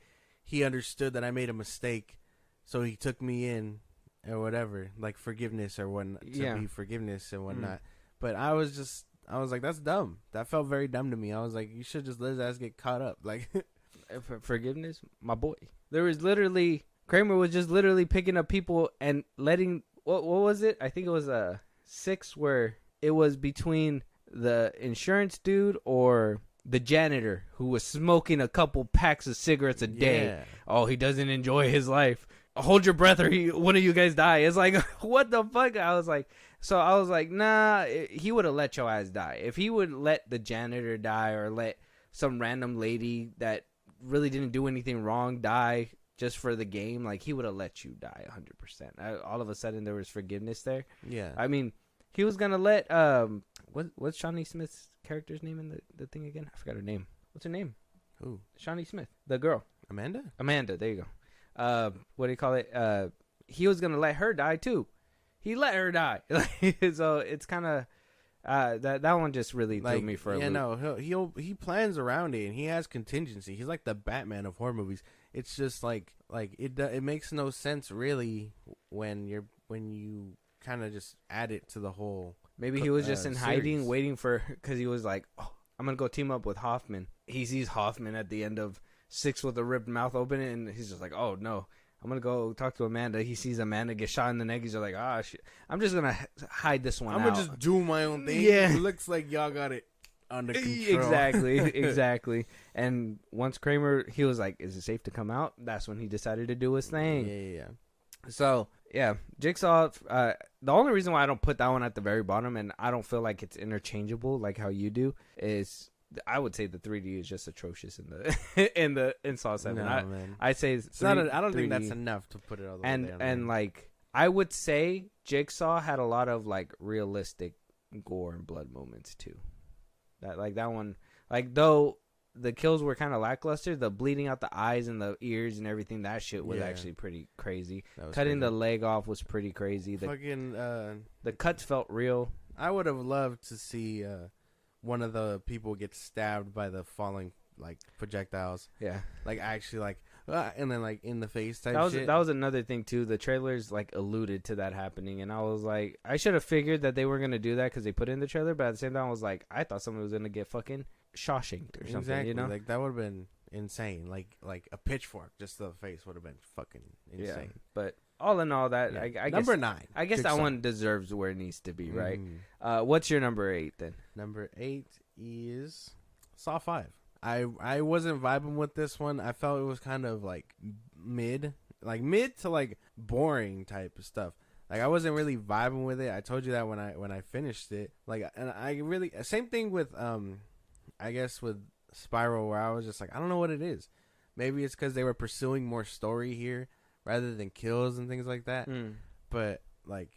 understood that I made a mistake, so he took me in or whatever, like forgiveness or whatnot, to be forgiveness and whatnot. But I was like, that's dumb. That felt very dumb to me. I was like, you should just let his ass get caught up. Like, forgiveness, my boy. There was literally, Kramer was just literally picking up people and letting, what was it? I think it was a 6 where it was between the insurance dude or the janitor who was smoking a couple packs of cigarettes a day. Yeah. Oh, he doesn't enjoy his life. Hold your breath or one of you guys die. It's like, what the fuck? I was like, nah, he would have let your ass die. If he would let the janitor die, or let some random lady that really didn't do anything wrong die just for the game, like, he would have let you die 100%. All of a sudden there was forgiveness there. Yeah. I mean, he was going to let, what's Shawnee Smith's character's name in the thing again? I forgot her name. What's her name? Who? Shawnee Smith, the girl. Amanda, there you go. What do you call it? He was going to let her die too. He let her die. So it's kind of, that one just really threw me for a loop. Yeah, no, he plans around it, and he has contingency. He's like the Batman of horror movies. It's just like it makes no sense really when you kind of just add it to the whole. Maybe he was just in hiding, waiting for, because he was like, oh, I'm gonna go team up with Hoffman. He sees Hoffman at the end of 6 with a ripped mouth open, and he's just like, oh no, I'm gonna go talk to Amanda. He sees Amanda get shot in the neck. He's just like, ah, shit. I'm just gonna hide this one. I'm gonna just do my own thing. Yeah, it looks like y'all got it under control. Exactly. And once Kramer, he was like, is it safe to come out? That's when he decided to do his thing. Yeah. So yeah, Jigsaw. The only reason why I don't put that one at the very bottom, and I don't feel like it's interchangeable like how you do, is I would say the 3D is just atrocious in Saw 7. No, man. I'd say it's not. I don't think that's enough to put it all the way down. And like, I would say Jigsaw had a lot of like realistic gore and blood moments too. That one, like, though the kills were kind of lackluster, the bleeding out the eyes and the ears and everything, that shit was actually pretty crazy. Cutting the leg off was pretty crazy. The cuts felt real. I would have loved to see one of the people get stabbed by the falling like projectiles. Yeah, like actually like and then like in the face type shit. That was another thing too. The trailers like alluded to that happening, and I was like, I should have figured that they were gonna do that because they put it in the trailer. But at the same time, I was like, I thought someone was gonna get fucking Shawshanked or something. Exactly. You know, like that would have been insane. Like a pitchfork just to the face would have been fucking insane. Yeah. But all in all, that I number guess, 9. I guess Jigsaw. that one deserves where it needs to be, right? Mm. What's your number 8 then? Number 8 is Saw 5. I wasn't vibing with this one. I felt it was kind of like mid to like boring type of stuff. Like I wasn't really vibing with it. I told you that when I finished it. Like, and I really same thing with I guess with Spiral, where I was just like, I don't know what it is. Maybe it's because they were pursuing more story here rather than kills and things like that. But like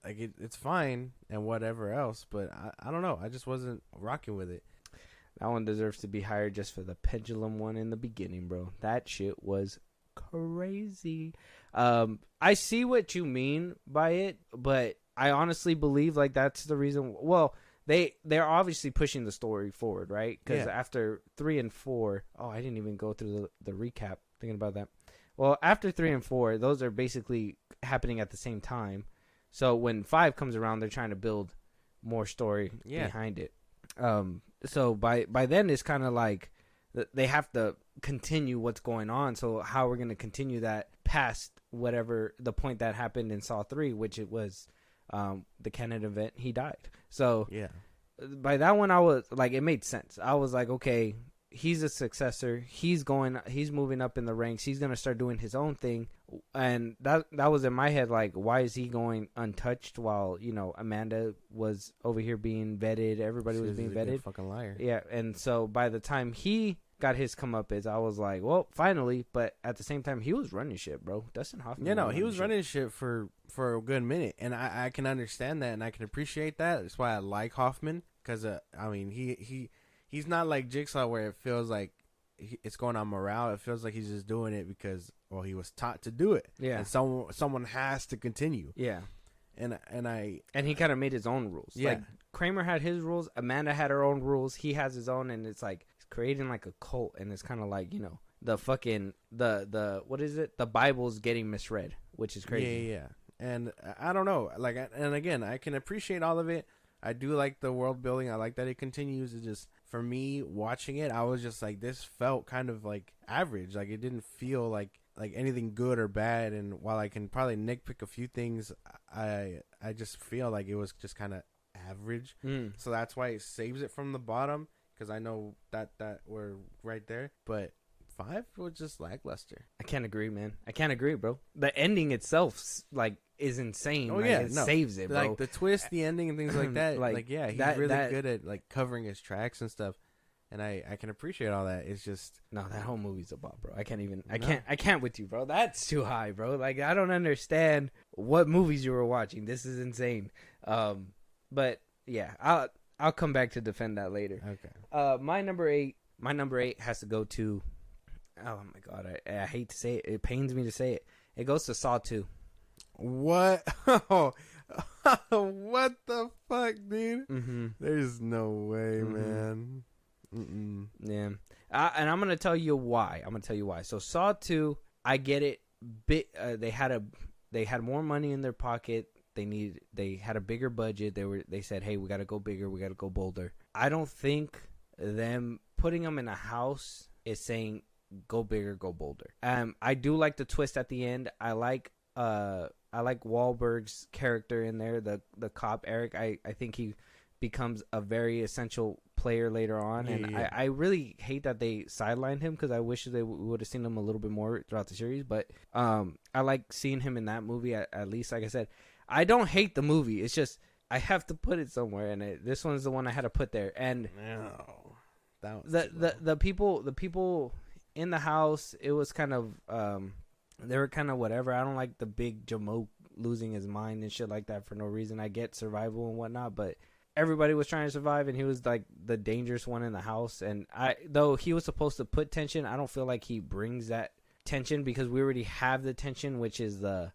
it's fine and whatever else. But I don't know. I just wasn't rocking with it. That one deserves to be higher just for the pendulum one in the beginning, bro. That shit was crazy. I see what you mean by it, but I honestly believe like that's the reason. Well, they're obviously pushing the story forward, right? Because after 3 and 4, I didn't even go through the recap thinking about that. Well, after 3 and 4, those are basically happening at the same time. So when 5 comes around, they're trying to build more story behind it. So by then it's kind of like they have to continue what's going on. So how we're going to continue that past whatever the point that happened in Saw 3, which it was the Kenneth event, he died. So by that one, I was like, it made sense. I was like, okay, he's a successor. He's moving up in the ranks. He's going to start doing his own thing. And that was in my head, like, why is he going untouched while, Amanda was over here being vetted. Everybody was being vetted. Fucking liar. Yeah. And so by the time he got his comeuppance, I was like, well, finally. But at the same time, he was running shit, bro. Dustin Hoffman. He was running shit for a good minute. And I can understand that and I can appreciate that. That's why I like Hoffman. Because, I mean, he's not like Jigsaw where it feels like it's going on morale. It feels like he's just doing it because, well, he was taught to do it. Yeah. And someone has to continue. Yeah. And he kind of made his own rules. Yeah. Like, Kramer had his rules. Amanda had her own rules. He has his own. And it's like creating like a cult. And it's kind of like, the fucking, the what is it? The Bible's getting misread, which is crazy. Yeah. And I don't know. Like, and again, I can appreciate all of it. I do like the world building. I like that it continues. It just, for me, watching it, I was just like, this felt kind of like average. Like, it didn't feel like anything good or bad. And while I can probably nitpick a few things, I just feel like it was just kind of average. So that's why it saves it from the bottom, because I know that we're right there. But 5 was just lackluster. I can't agree, man. I can't agree, bro. The ending itself, like, is insane. Oh, like, yeah. It saves it, bro. Like, the twist, the ending, and things like that. He's really good at, like, covering his tracks and stuff. And I can appreciate all that. It's just... No, that whole movie's a bop, bro. I can't with you, bro. That's too high, bro. Like, I don't understand what movies you were watching. This is insane. But, yeah, I'll come back to defend that later. Okay. My number 8 has to go to... Oh, my God. I hate to say it. It pains me to say it. It goes to Saw 2. What? Oh, what the fuck, dude? Mm-hmm. There's no way, man. Yeah. And I'm going to tell you why. So Saw 2, I get it. They had more money in their pocket. They had a bigger budget. They said, hey, we got to go bigger. We got to go bolder. I don't think them putting them in a house is saying go bigger, go bolder. I do like the twist at the end. I like Wahlberg's character in there, the cop Eric. I think he becomes a very essential player later on, I really hate that they sidelined him because I wish they would have seen him a little bit more throughout the series. But I like seeing him in that movie at least. Like I said, I don't hate the movie. It's just I have to put it somewhere, and this one's the one I had to put there. And the people in the house, it was kind of they were kind of whatever. I don't like the big Jamoke losing his mind and shit like that for no reason. I get survival and whatnot, but everybody was trying to survive, and he was like the dangerous one in the house. And though he was supposed to put tension, I don't feel like he brings that tension because we already have the tension, which is the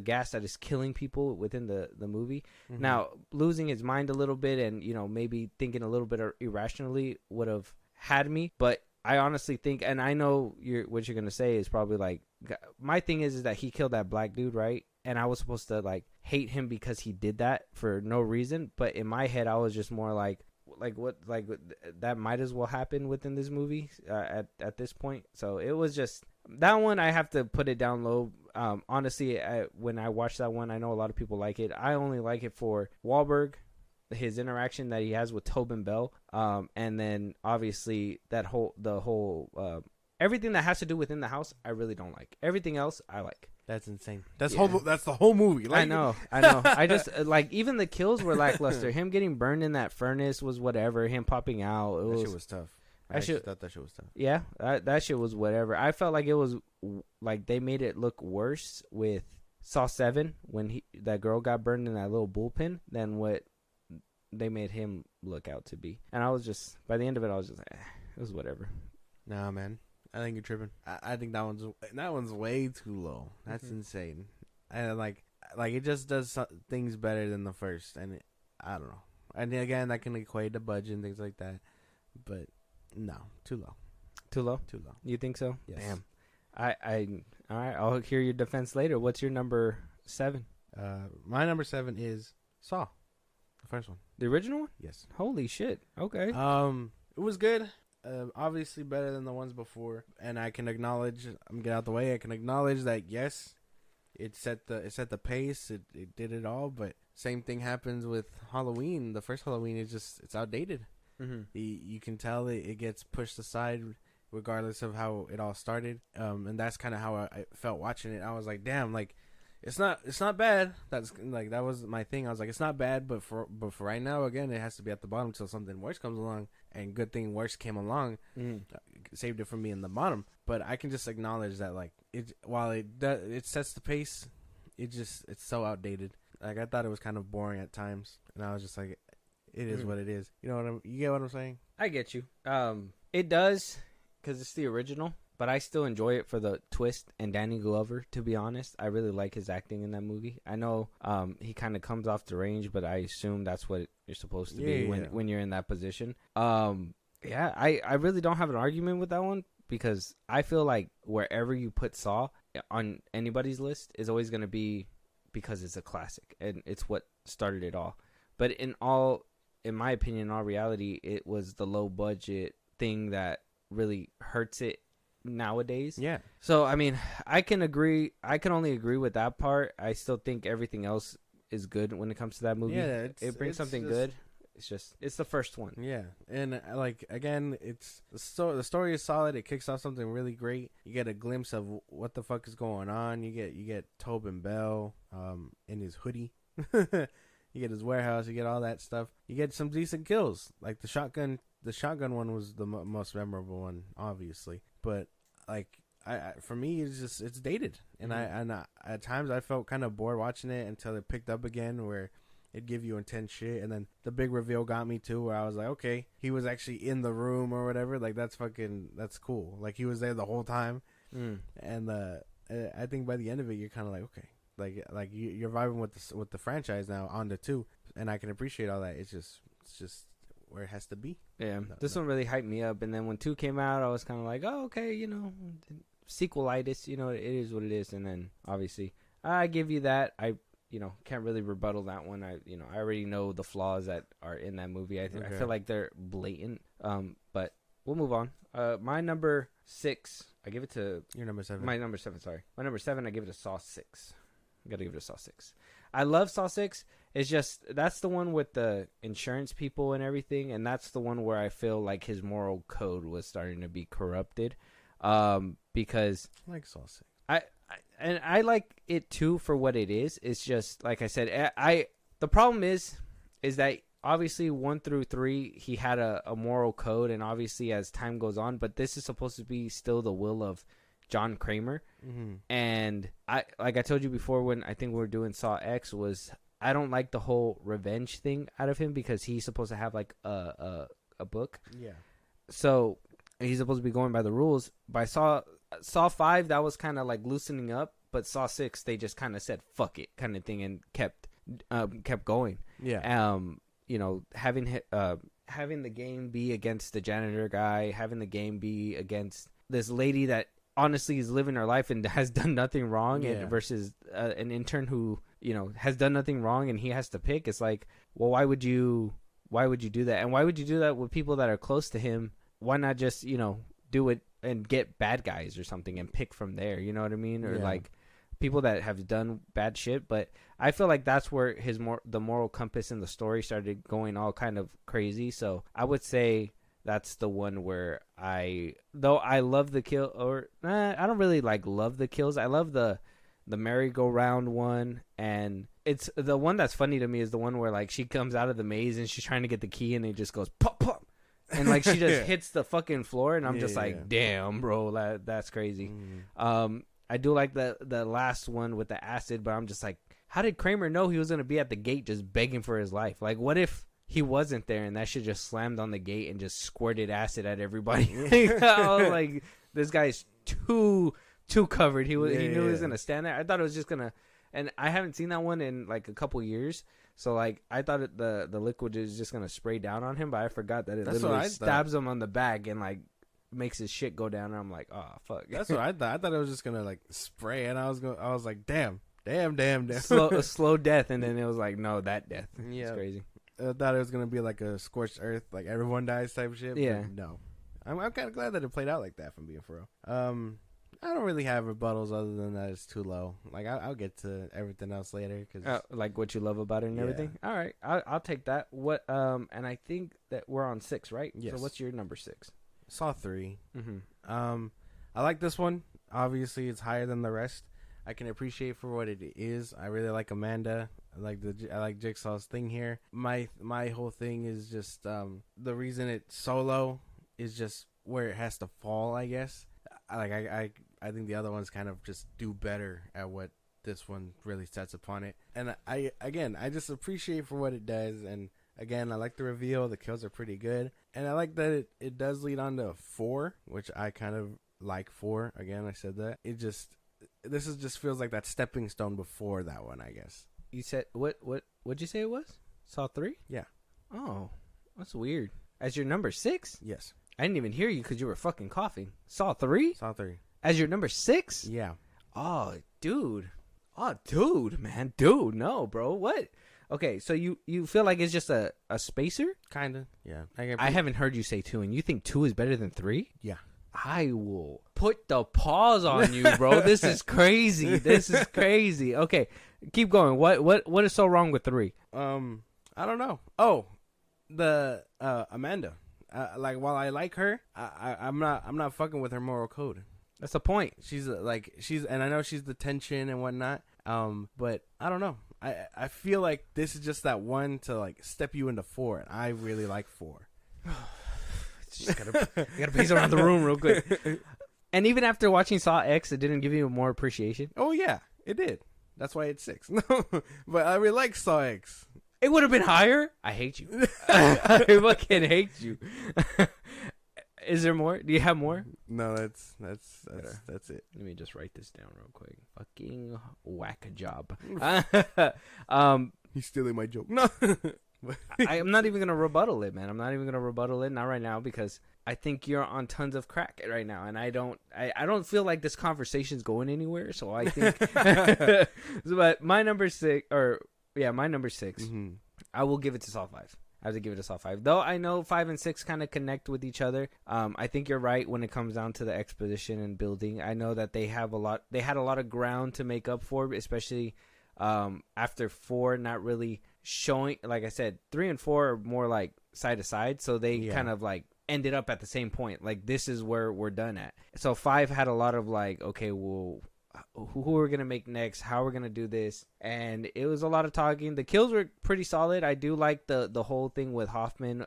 gas that is killing people within the movie. Mm-hmm. Now, losing his mind a little bit and, maybe thinking a little bit irrationally would have had me, but I honestly think, and I know what you're gonna say is probably like, my thing is that he killed that black dude, right? And I was supposed to like hate him because he did that for no reason. But in my head, I was just more like that might as well happen within this movie at this point. So it was just that one. I have to put it down low. Honestly, when I watched that one, I know a lot of people like it. I only like it for Wahlberg, his interaction that he has with Tobin Bell, and then obviously the whole everything that has to do within the house. I really don't like. Everything else I like. That's insane. That's the whole movie. Like, I know. I just like even the kills were lackluster. Him getting burned in that furnace was whatever. Him popping out, that shit was tough. I thought that shit was tough. Yeah, that shit was whatever. I felt like it was like they made it look worse with Saw 7 when that girl got burned in that little bullpen than what they made him look out to be. And I was just, by the end of it, I was just like, it was whatever. Nah, man. I think you're tripping. I think that one's way too low. That's insane. And like it just does things better than the first. And I don't know. And again, that can equate to budget and things like that. But no, too low. Too low? Too low. You think so? Yes. Damn. All right. I'll hear your defense later. What's your number 7? My number 7 is Saw, the first one. The original one? Yes. Holy shit. Okay. It was good. Obviously better than the ones before, and I can acknowledge. I'm get out the way. I can acknowledge that yes, it set the pace. It did it all. But same thing happens with Halloween. The first Halloween is it's outdated. Mm-hmm. You can tell it gets pushed aside, regardless of how it all started. And that's kind of how I felt watching it. I was like, damn, like it's not bad. That's like that was my thing. I was like, it's not bad, but for right now, again, it has to be at the bottom until something worse comes along. And good thing worse came along, saved it from being the bottom. But I can just acknowledge that, like, while it sets the pace, it's so outdated. Like, I thought it was kind of boring at times, and I was just like, it is what it is. You know you get what I'm saying? I get you. It does, because it's the original. But I still enjoy it for the twist and Danny Glover, to be honest. I really like his acting in that movie. I know he kind of comes off the range, but I assume that's what you're supposed to be when you're in that position. I really don't have an argument with that one because I feel like wherever you put Saw on anybody's list is always going to be because it's a classic and it's what started it all. But in my opinion, in all reality, it was the low budget thing that really hurts it nowadays. Yeah. So I mean, I can only agree with that part. I still think everything else is good when it comes to that movie. Yeah, it brings something good. It's the first one. Yeah. And like again, it's the story is solid. It kicks off something really great. You get a glimpse of what the fuck is going on. You get Tobin Bell in his hoodie. You get his warehouse. You get all that stuff. You get some decent kills. Like the shotgun one was the most memorable one, obviously. But like for me, it's dated, and I at times I felt kind of bored watching it until it picked up again, where it'd give you intense shit, and then the big reveal got me too, where I was like, okay, he was actually in the room or whatever. Like that's cool. Like he was there the whole time, and I think by the end of it, you're kind of like, okay, like you're vibing with the franchise now on the 2, and I can appreciate all that. It's just where it has to be. Yeah, this one really hyped me up, and then when 2 came out, I was kind of like, oh, okay, sequelitis, it is what it is, and then obviously I give you that. I can't really rebuttal that one. I already know the flaws that are in that movie. I feel like they're blatant. But we'll move on. My number 6, I give it to your number 7. My number 7, sorry. My number 7, I give it to Saw 6. I gotta give it a Saw 6. I love Saw 6. It's just that's the one with the insurance people and everything, and that's the one where I feel like his moral code was starting to be corrupted. Because I like Saw 6. I like it too for what it is. It's just like I said. The problem is that obviously 1 through 3 he had a moral code, and obviously as time goes on, but this is supposed to be still the will of John Kramer. And like I told you before when I think we were doing Saw X, was I don't like the whole revenge thing out of him because he's supposed to have like a book. Yeah. So he's supposed to be going by the rules. By Saw 5, that was kind of like loosening up, but Saw 6 they just kind of said fuck it kind of thing and kept going. Yeah. Having having the game be against the janitor guy, having the game be against this lady that honestly is living her life and has done nothing wrong, and versus an intern who, you know, has done nothing wrong and he has to pick. It's like, well, why would you do that? And why would you do that with people that are close to him? Why not just, you know, do it and get bad guys or something and pick from there? You know what I mean? Or like people that have done bad shit. But I feel like that's where the moral compass in the story started going all kind of crazy. So I would say that's the one where I love the kill, or I don't really like love the kills. I love the merry-go-round one, and it's the one that's funny to me is the one where like she comes out of the maze and she's trying to get the key and it just goes pop pop, and like she just hits the fucking floor, and I'm just like, damn, bro, that's crazy. I do like the last one with the acid, but I'm just like, how did Kramer know he was gonna be at the gate just begging for his life? Like, what if he wasn't there and that shit just slammed on the gate and just squirted acid at everybody? I was like, this guy's too covered. He knew he was gonna stand there. I thought it was just gonna, and I haven't seen that one in like a couple years. So like I thought the liquid is just gonna spray down on him, but I forgot that it literally stabs him on the back and like makes his shit go down. And I'm like, oh fuck. That's what I thought. I thought it was just gonna like spray, and I was like, damn. A slow death, and then it was like, no, that death. Yeah, it's crazy. I thought it was gonna be like a scorched earth, like everyone dies type shit. Yeah. But no, I'm kind of glad that it played out like that. From being for real. I don't really have rebuttals other than that it's too low. Like I'll get to everything else later, cause like what you love about it and everything. All right, I'll take that. What and I think that we're on 6, right? Yes. So what's your number 6? Saw 3. I like this one. Obviously, it's higher than the rest. I can appreciate for what it is. I really like Amanda. I like Jigsaw's thing here. My whole thing is just the reason it's so low is just where it has to fall, I guess. I think the other ones kind of just do better at what this one really sets upon it. And I just appreciate for what it does. And again, I like the reveal. The kills are pretty good. And I like that it does lead on to 4, which I kind of like 4. Again, I said that. This just feels like that stepping stone before that one, I guess. You said what'd you say it was? Saw 3? Yeah. Oh, that's weird. As your number 6? Yes. I didn't even hear you because you were fucking coughing. Saw 3? Saw 3. As your number 6? Yeah. Oh, dude. Man. Dude, no, bro. What? Okay, so you feel like it's just a spacer? Kinda. Yeah. I haven't heard you say 2, and you think 2 is better than 3? Yeah. I will put the pause on you, bro. This is crazy. Okay, keep going. What is so wrong with 3? I don't know. Oh, the Amanda. Like while I like her, I'm not fucking with her moral code. That's the point. She's and I know she's the tension and whatnot. But I don't know. I feel like this is just that one to like step you into 4, and I really like 4. Just gotta pace around the room real quick. And even after watching Saw X, it didn't give you more appreciation? Oh yeah, it did. That's why it's 6. No, but I really like Saw X. It would have been higher. I hate you. I fucking hate you. Is there more? Do you have more? No, that's it. Let me just write this down real quick. Fucking whack a job. He's stealing my joke. No. I'm not even gonna rebuttal it, man. I'm not even gonna rebuttal it, not right now, because I think you're on tons of crack right now, and I don't feel like this conversation's going anywhere. So I think, but my number 6, Mm-hmm. I will give it to Saw 5. I have to give it to Saw 5, though I know 5 and 6 kind of connect with each other. I think you're right when it comes down to the exposition and building. I know that they had a lot of ground to make up for, especially after 4 not really showing. Like I said, 3 and 4 are more like side to side, so they kind of like ended up at the same point. Like, this is where we're done at. So 5 had a lot of like, okay, well, who we're gonna make next, how we're gonna do this, and it was a lot of talking. The kills were pretty solid. I do like the whole thing with Hoffman,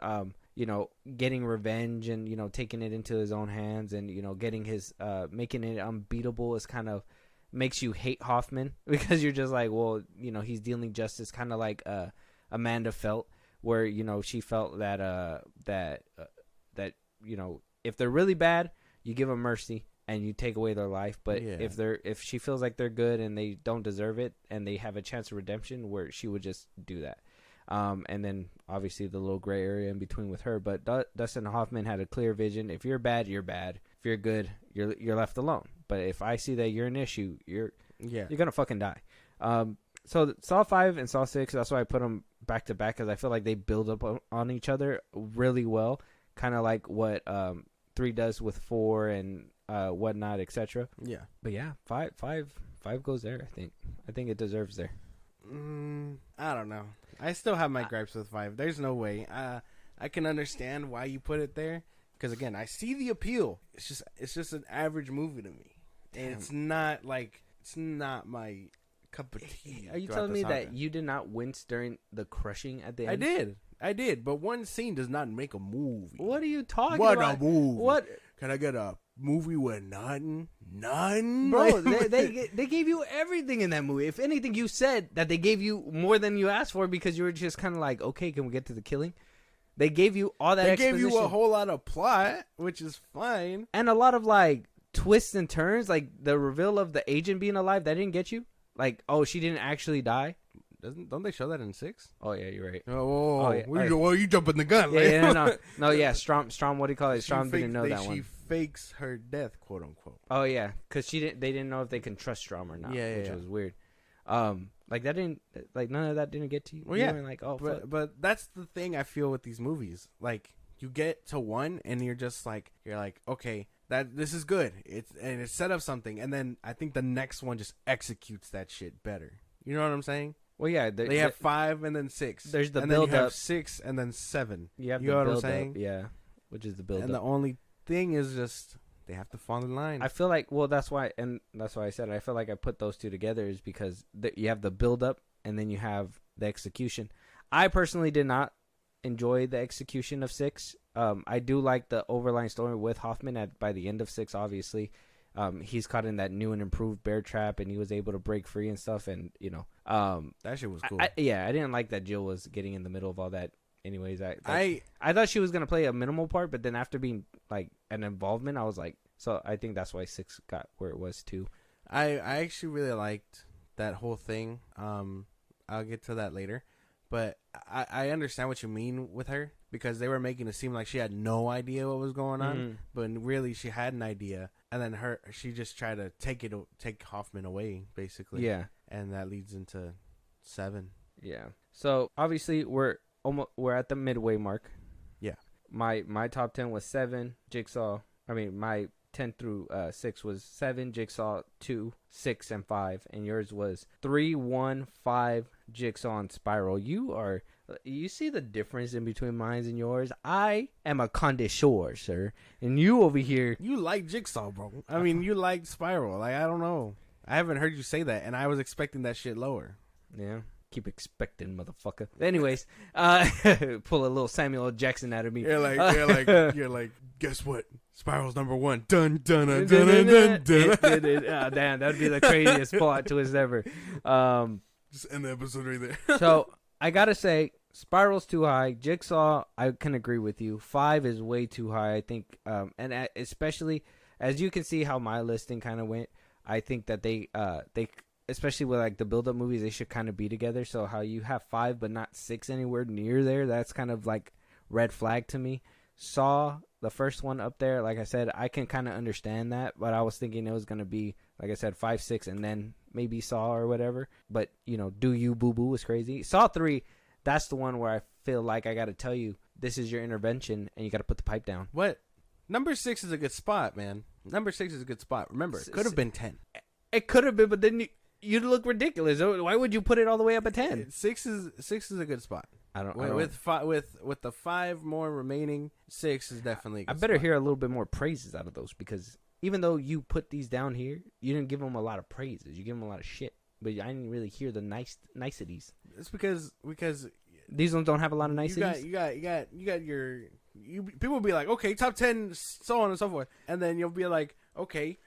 getting revenge and taking it into his own hands, and getting his making it unbeatable is kind of makes you hate Hoffman, because you're just like, well, he's dealing justice, kind of like Amanda felt, where she felt that if they're really bad, you give them mercy and you take away their life. But if she feels like they're good and they don't deserve it and they have a chance of redemption, where she would just do that. And then obviously the little gray area in between with her. But Dustin Hoffman had a clear vision. If you're bad, you're bad. If you're good, you're left alone. But if I see that you're an issue, you're gonna fucking die. So Saw 5 and Saw 6, that's why I put them back to back, because I feel like they build up on each other really well, kind of like what 3 does with 4 and whatnot, etc. Yeah. But yeah, five goes there. I think it deserves there. I don't know. I still have my gripes with 5. There's no way. I can understand why you put it there, because again, I see the appeal. It's just an average movie to me, and it's not my cup of tea. Are you telling me that you did not wince during the crushing at the end? I did, but one scene does not make a movie. What are you talking about? What a movie! What? Can I get a movie with none? Bro, they gave you everything in that movie. If anything, you said that they gave you more than you asked for because you were just kind of like, okay, can we get to the killing? They gave you all that exposition. They gave you a whole lot of plot, which is fine. And a lot of, like, twists and turns, like the reveal of the agent being alive, that didn't get you? Like, oh, she didn't actually die? Don't they show that in 6? Oh, yeah, you're right. Oh, yeah. Well, you jumping the gun. No, yeah, Strom, what do you call it? Strom didn't know that one. She fakes her death, quote unquote. Oh, yeah, because they didn't know if they can trust Strom or not, which was weird. Like, that didn't, like, none of that didn't get to you? Well, yeah. Like, oh, but that's the thing I feel with these movies. Like, you get to one, and you're like, okay, this is good. It's set up something, and then I think the next one just executes that shit better. You know what I'm saying? Well, yeah, they have 5 and then 6. There's the and build then you up. have 6 and then 7. You know what I'm saying? Yeah, which is the build and up. The only thing is just they have to fall in line. I feel like, well, that's why I said I feel like I put those two together is because you have the build up and then you have the execution. I personally did not enjoy the execution of 6. I do like the overlying story with Hoffman by the end of 6. Obviously, he's caught in that new and improved bear trap, and he was able to break free and stuff. And that shit was cool. I didn't like that Jill was getting in the middle of all that. Anyways, I thought she was gonna play a minimal part, but then after being like an involvement, I was like, so I think that's why 6 got where it was too. I actually really liked that whole thing. I'll get to that later, but I understand what you mean with her, because they were making it seem like she had no idea what was going on, but really she had an idea, and then she just tried to take Hoffman away, basically. Yeah, and that leads into 7. Yeah. So obviously we're at the midway mark. Yeah. My top 10 was 7 Jigsaw. I mean, my 10 through 6 was 7 Jigsaw, 2, 6, and 5, and yours was 3, 1, 5 Jigsaw and Spiral. You see the difference in between mine and yours? I am a connoisseur, sir, and you over here. You like Jigsaw, bro. I mean, you like Spiral. Like, I don't know. I haven't heard you say that, and I was expecting that shit lower. Yeah. Keep expecting, motherfucker. Anyways, pull a little Samuel L. Jackson out of me. You're like, guess what? Spiral's number 1. Dun dun dun dun dun dun. Oh, damn, that'd be the craziest plot twist ever. Just end the episode right there. So I gotta say, Spiral's too high. Jigsaw, I can agree with you. 5 is way too high, I think, and especially as you can see how my listing kind of went. I think that they especially with like the build-up movies, they should kind of be together. So how you have 5 but not 6 anywhere near there, that's kind of like red flag to me. Saw, the first one up there, like I said, I can kind of understand that, but I was thinking it was going to be, like I said, 5, 6, and then maybe Saw or whatever. But, Do You Boo Boo was crazy. Saw 3, that's the one where I feel like I got to tell you, this is your intervention, and you got to put the pipe down. What? Number 6 is a good spot, man. Number 6 is a good spot. Remember, it could have been 10. It could have been, but then you'd look ridiculous. Why would you put it all the way up at 10? 6 is a good spot. I don't. With the 5 more remaining, 6 is definitely a good I better spot. hear a little bit more praises out of those, because even though you put these down here, you didn't give them a lot of praises. You give them a lot of shit, but I didn't really hear the niceties. It's because these ones don't have a lot of niceties. You got your people will be like, okay, top 10, so on and so forth, and then you'll be like, okay,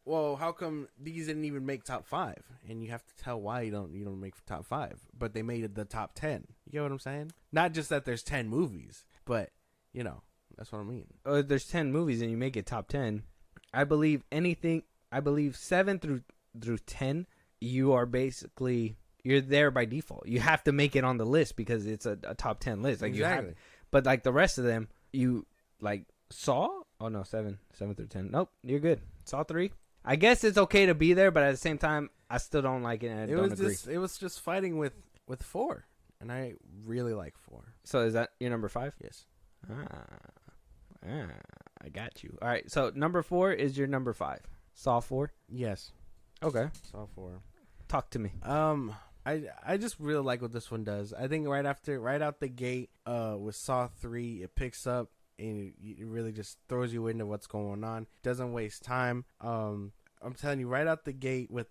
well, how come these didn't even make top 5? And you have to tell why you don't make top 5, but they made it the top 10. You get what I'm saying? Not just that there's 10 movies, but that's what I mean. There's 10 movies and you make it top 10. I believe 7 through 10, you are basically you're there by default. You have to make it on the list because it's a top 10 list. Like Exactly. you have, but like the rest of them, you like Saw. Oh no, 7 through 10. Nope, you're good. Saw 3. I guess it's okay to be there, but at the same time, I still don't like it. And I don't agree. It was just fighting with 4, and I really like 4. So is that your number 5? Yes. I got you. All right, so number 4 is your number 5. Saw 4. Yes. Okay, Saw 4. talk to me. I just really like what this one does. I think right out the gate, with Saw 3, it picks up and it really just throws you into what's going on. Doesn't waste time. I'm telling you, right out the gate with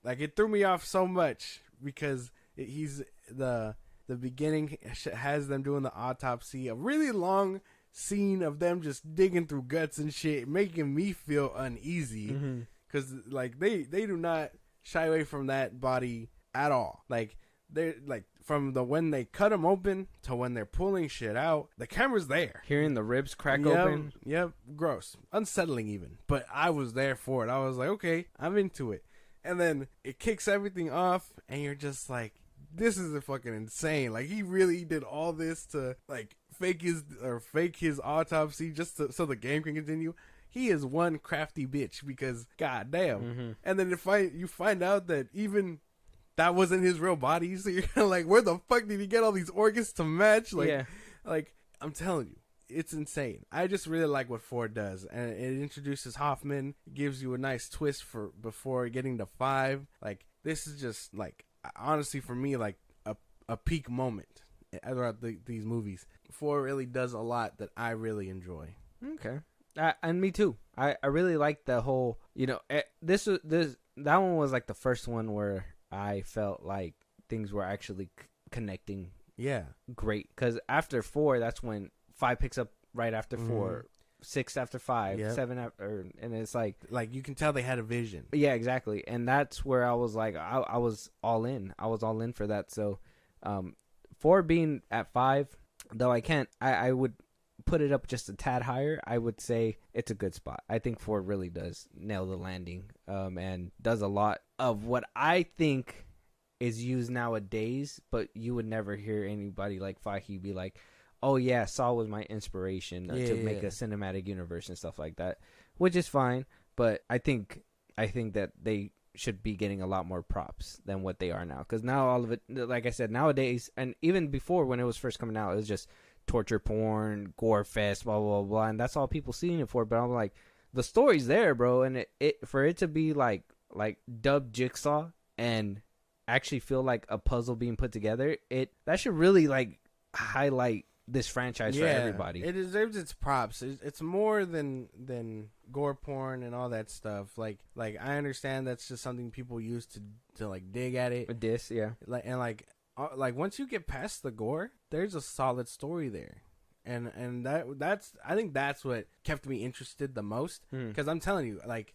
like it threw me off so much because the beginning has them doing the autopsy, a really long scene of them just digging through guts and shit, making me feel uneasy because like they do not shy away from that body at all. Like they're like from when they cut them open to when they're pulling shit out, the camera's there. Hearing the ribs crack open. Yep, gross, unsettling even. But I was there for it. I was like, okay, I'm into it. And then it kicks everything off, and you're just like, this is fucking insane. Like he really did all this to like fake his autopsy just so the game can continue. He is one crafty bitch because goddamn. And then you find out that even that wasn't his real body, so you're kind of like, where the fuck did he get all these organs to match? Like, like I'm telling you, it's insane. I just really like what 4 does, and it introduces Hoffman, gives you a nice twist for before getting to 5. Like this is just like honestly for me like a peak moment throughout these movies. 4 really does a lot that I really enjoy. Okay. And me too. I really like the whole, that one was like the first one where I felt like things were actually connecting. Yeah. Great. Because after 4, that's when 5 picks up right after 4, 6 after 5, 7 after, and it's like you can tell they had a vision. Yeah, exactly. And that's where I was like, I was all in. I was all in for that. So, 4 being at 5, though I would put it up just a tad higher. I would say it's a good spot. I think 4 really does nail the landing, and does a lot of what I think is used nowadays, but you would never hear anybody like Fahey be like, oh yeah, Saw was my inspiration to make a cinematic universe and stuff like that, which is fine. But I think that they should be getting a lot more props than what they are now, because now all of it, like I said, nowadays, and even before when it was first coming out, it was just torture porn, gore fest, blah blah blah, and that's all people seeing it for. But I'm like, the story's there, bro, and it for it to be like dubbed Jigsaw and actually feel like a puzzle being put together, that should really like highlight this franchise for everybody. It deserves its props. It's more than gore porn and all that stuff. Like I understand that's just something people use to like dig at it. A diss, yeah. Like once you get past the gore, there's a solid story there. And that's I think that's what kept me interested the most, because I'm telling you, like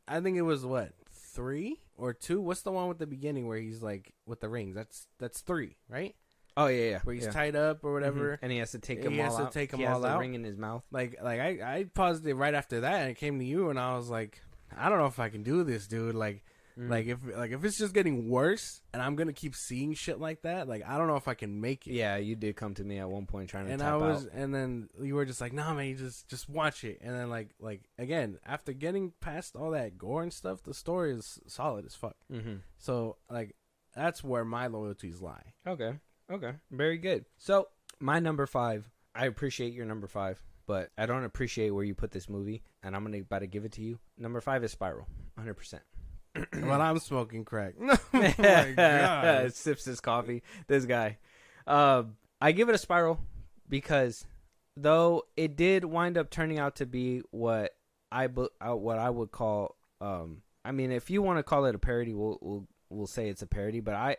I think it was what, 3 or 2? What's the one with the beginning where he's like with the rings? That's 3, right? Oh yeah. Where he's tied up or whatever, and he has to take them he all has out. to take them he has all the out. ring in his mouth. Like I paused it right after that, and it came to you, and I was like, I don't know if I can do this, dude. Like if it's just getting worse, and I'm gonna keep seeing shit like that, like I don't know if I can make it. Yeah, you did come to me at one point trying to and tap out. And then you were just like, nah, man, just watch it. And then like again, after getting past all that gore and stuff, the story is solid as fuck. So like that's where my loyalties lie. Okay, very good. So my number 5, I appreciate your number 5, but I don't appreciate where you put this movie, and I'm about to give it to you. Number 5 is Spiral, 100%. Well, I'm smoking crack. Oh my god! Sips his coffee. This guy. I give it a Spiral because though it did wind up turning out to be what I would call. I mean, if you want to call it a parody, we'll say it's a parody. But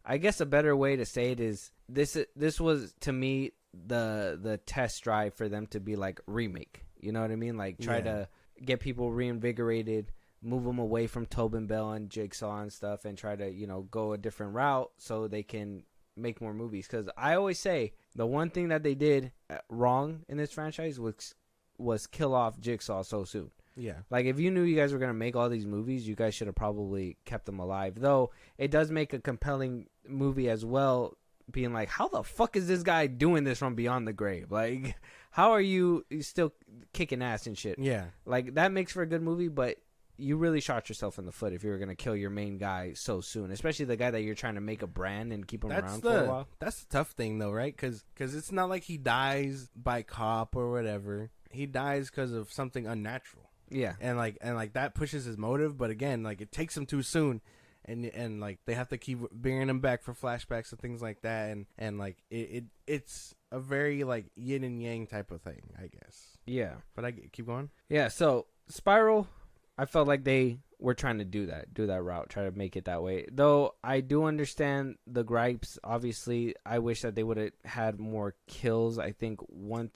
I guess a better way to say it is this was to me the test drive for them to be like remake. You know what I mean? Like try to get people reinvigorated, move them away from Tobin Bell and Jigsaw and stuff, and try to go a different route so they can make more movies. Because I always say the one thing that they did wrong in this franchise was kill off Jigsaw so soon. Yeah. Like, if you knew you guys were going to make all these movies, you guys should have probably kept them alive. Though, it does make a compelling movie as well, being like, how the fuck is this guy doing this from beyond the grave? Like, how are you still kicking ass and shit? Yeah. Like, that makes for a good movie, but you really shot yourself in the foot if you were going to kill your main guy so soon, especially the guy that you're trying to make a brand and keep him around for a while. That's the tough thing, though, right? Because it's not like he dies by cop or whatever. He dies because of something unnatural. Yeah. And like that pushes his motive, but again, like, it takes him too soon. And like, they have to keep bringing him back for flashbacks and things like that. And like, it's a very, like, yin and yang type of thing, I guess. Yeah. But keep going. Yeah, so Spiral, I felt like they were trying to do that route, try to make it that way. Though I do understand the gripes. Obviously, I wish that they would have had more kills. I think one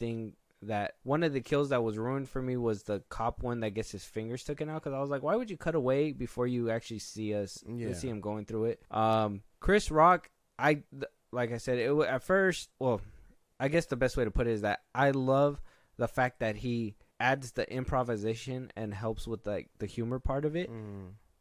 of the kills that was ruined for me was the cop one that gets his fingers taken out, because I was like, why would you cut away before you actually see him going through it? Chris Rock, like I said, at first, well, I guess the best way to put it is that I love the fact that he adds the improvisation and helps with like the humor part of it.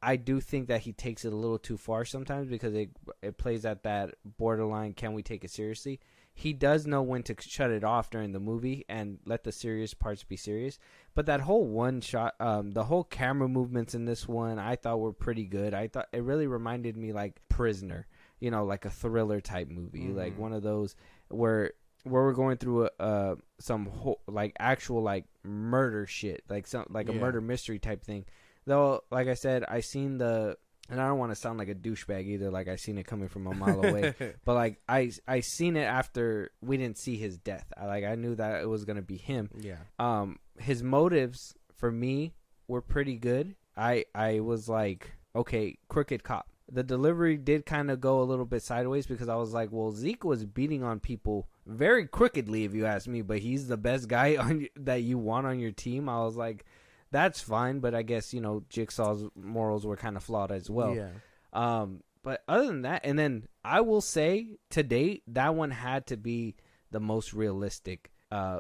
I do think that he takes it a little too far sometimes, because it plays at that borderline, can we take it seriously? He does know when to shut it off during the movie and let the serious parts be serious. But that whole one shot, the whole camera movements in this one, I thought were pretty good. I thought it really reminded me like Prisoner, like a thriller type movie, like one of those where we're going through some like actual like murder shit, like a murder mystery type thing. Though, like I said, and I don't want to sound like a douchebag either, like I seen it coming from a mile away. But like I seen it after we didn't see his death. I knew that it was gonna be him. Yeah. His motives for me were pretty good. I was like, okay, crooked cop. The delivery did kind of go a little bit sideways, because I was like, well, Zeke was beating on people very crookedly, if you ask me, but he's the best guy that you want on your team. I was like, that's fine, but I guess, Jigsaw's morals were kind of flawed as well. Yeah. But other than that, and then I will say, to date, that one had to be the most realistic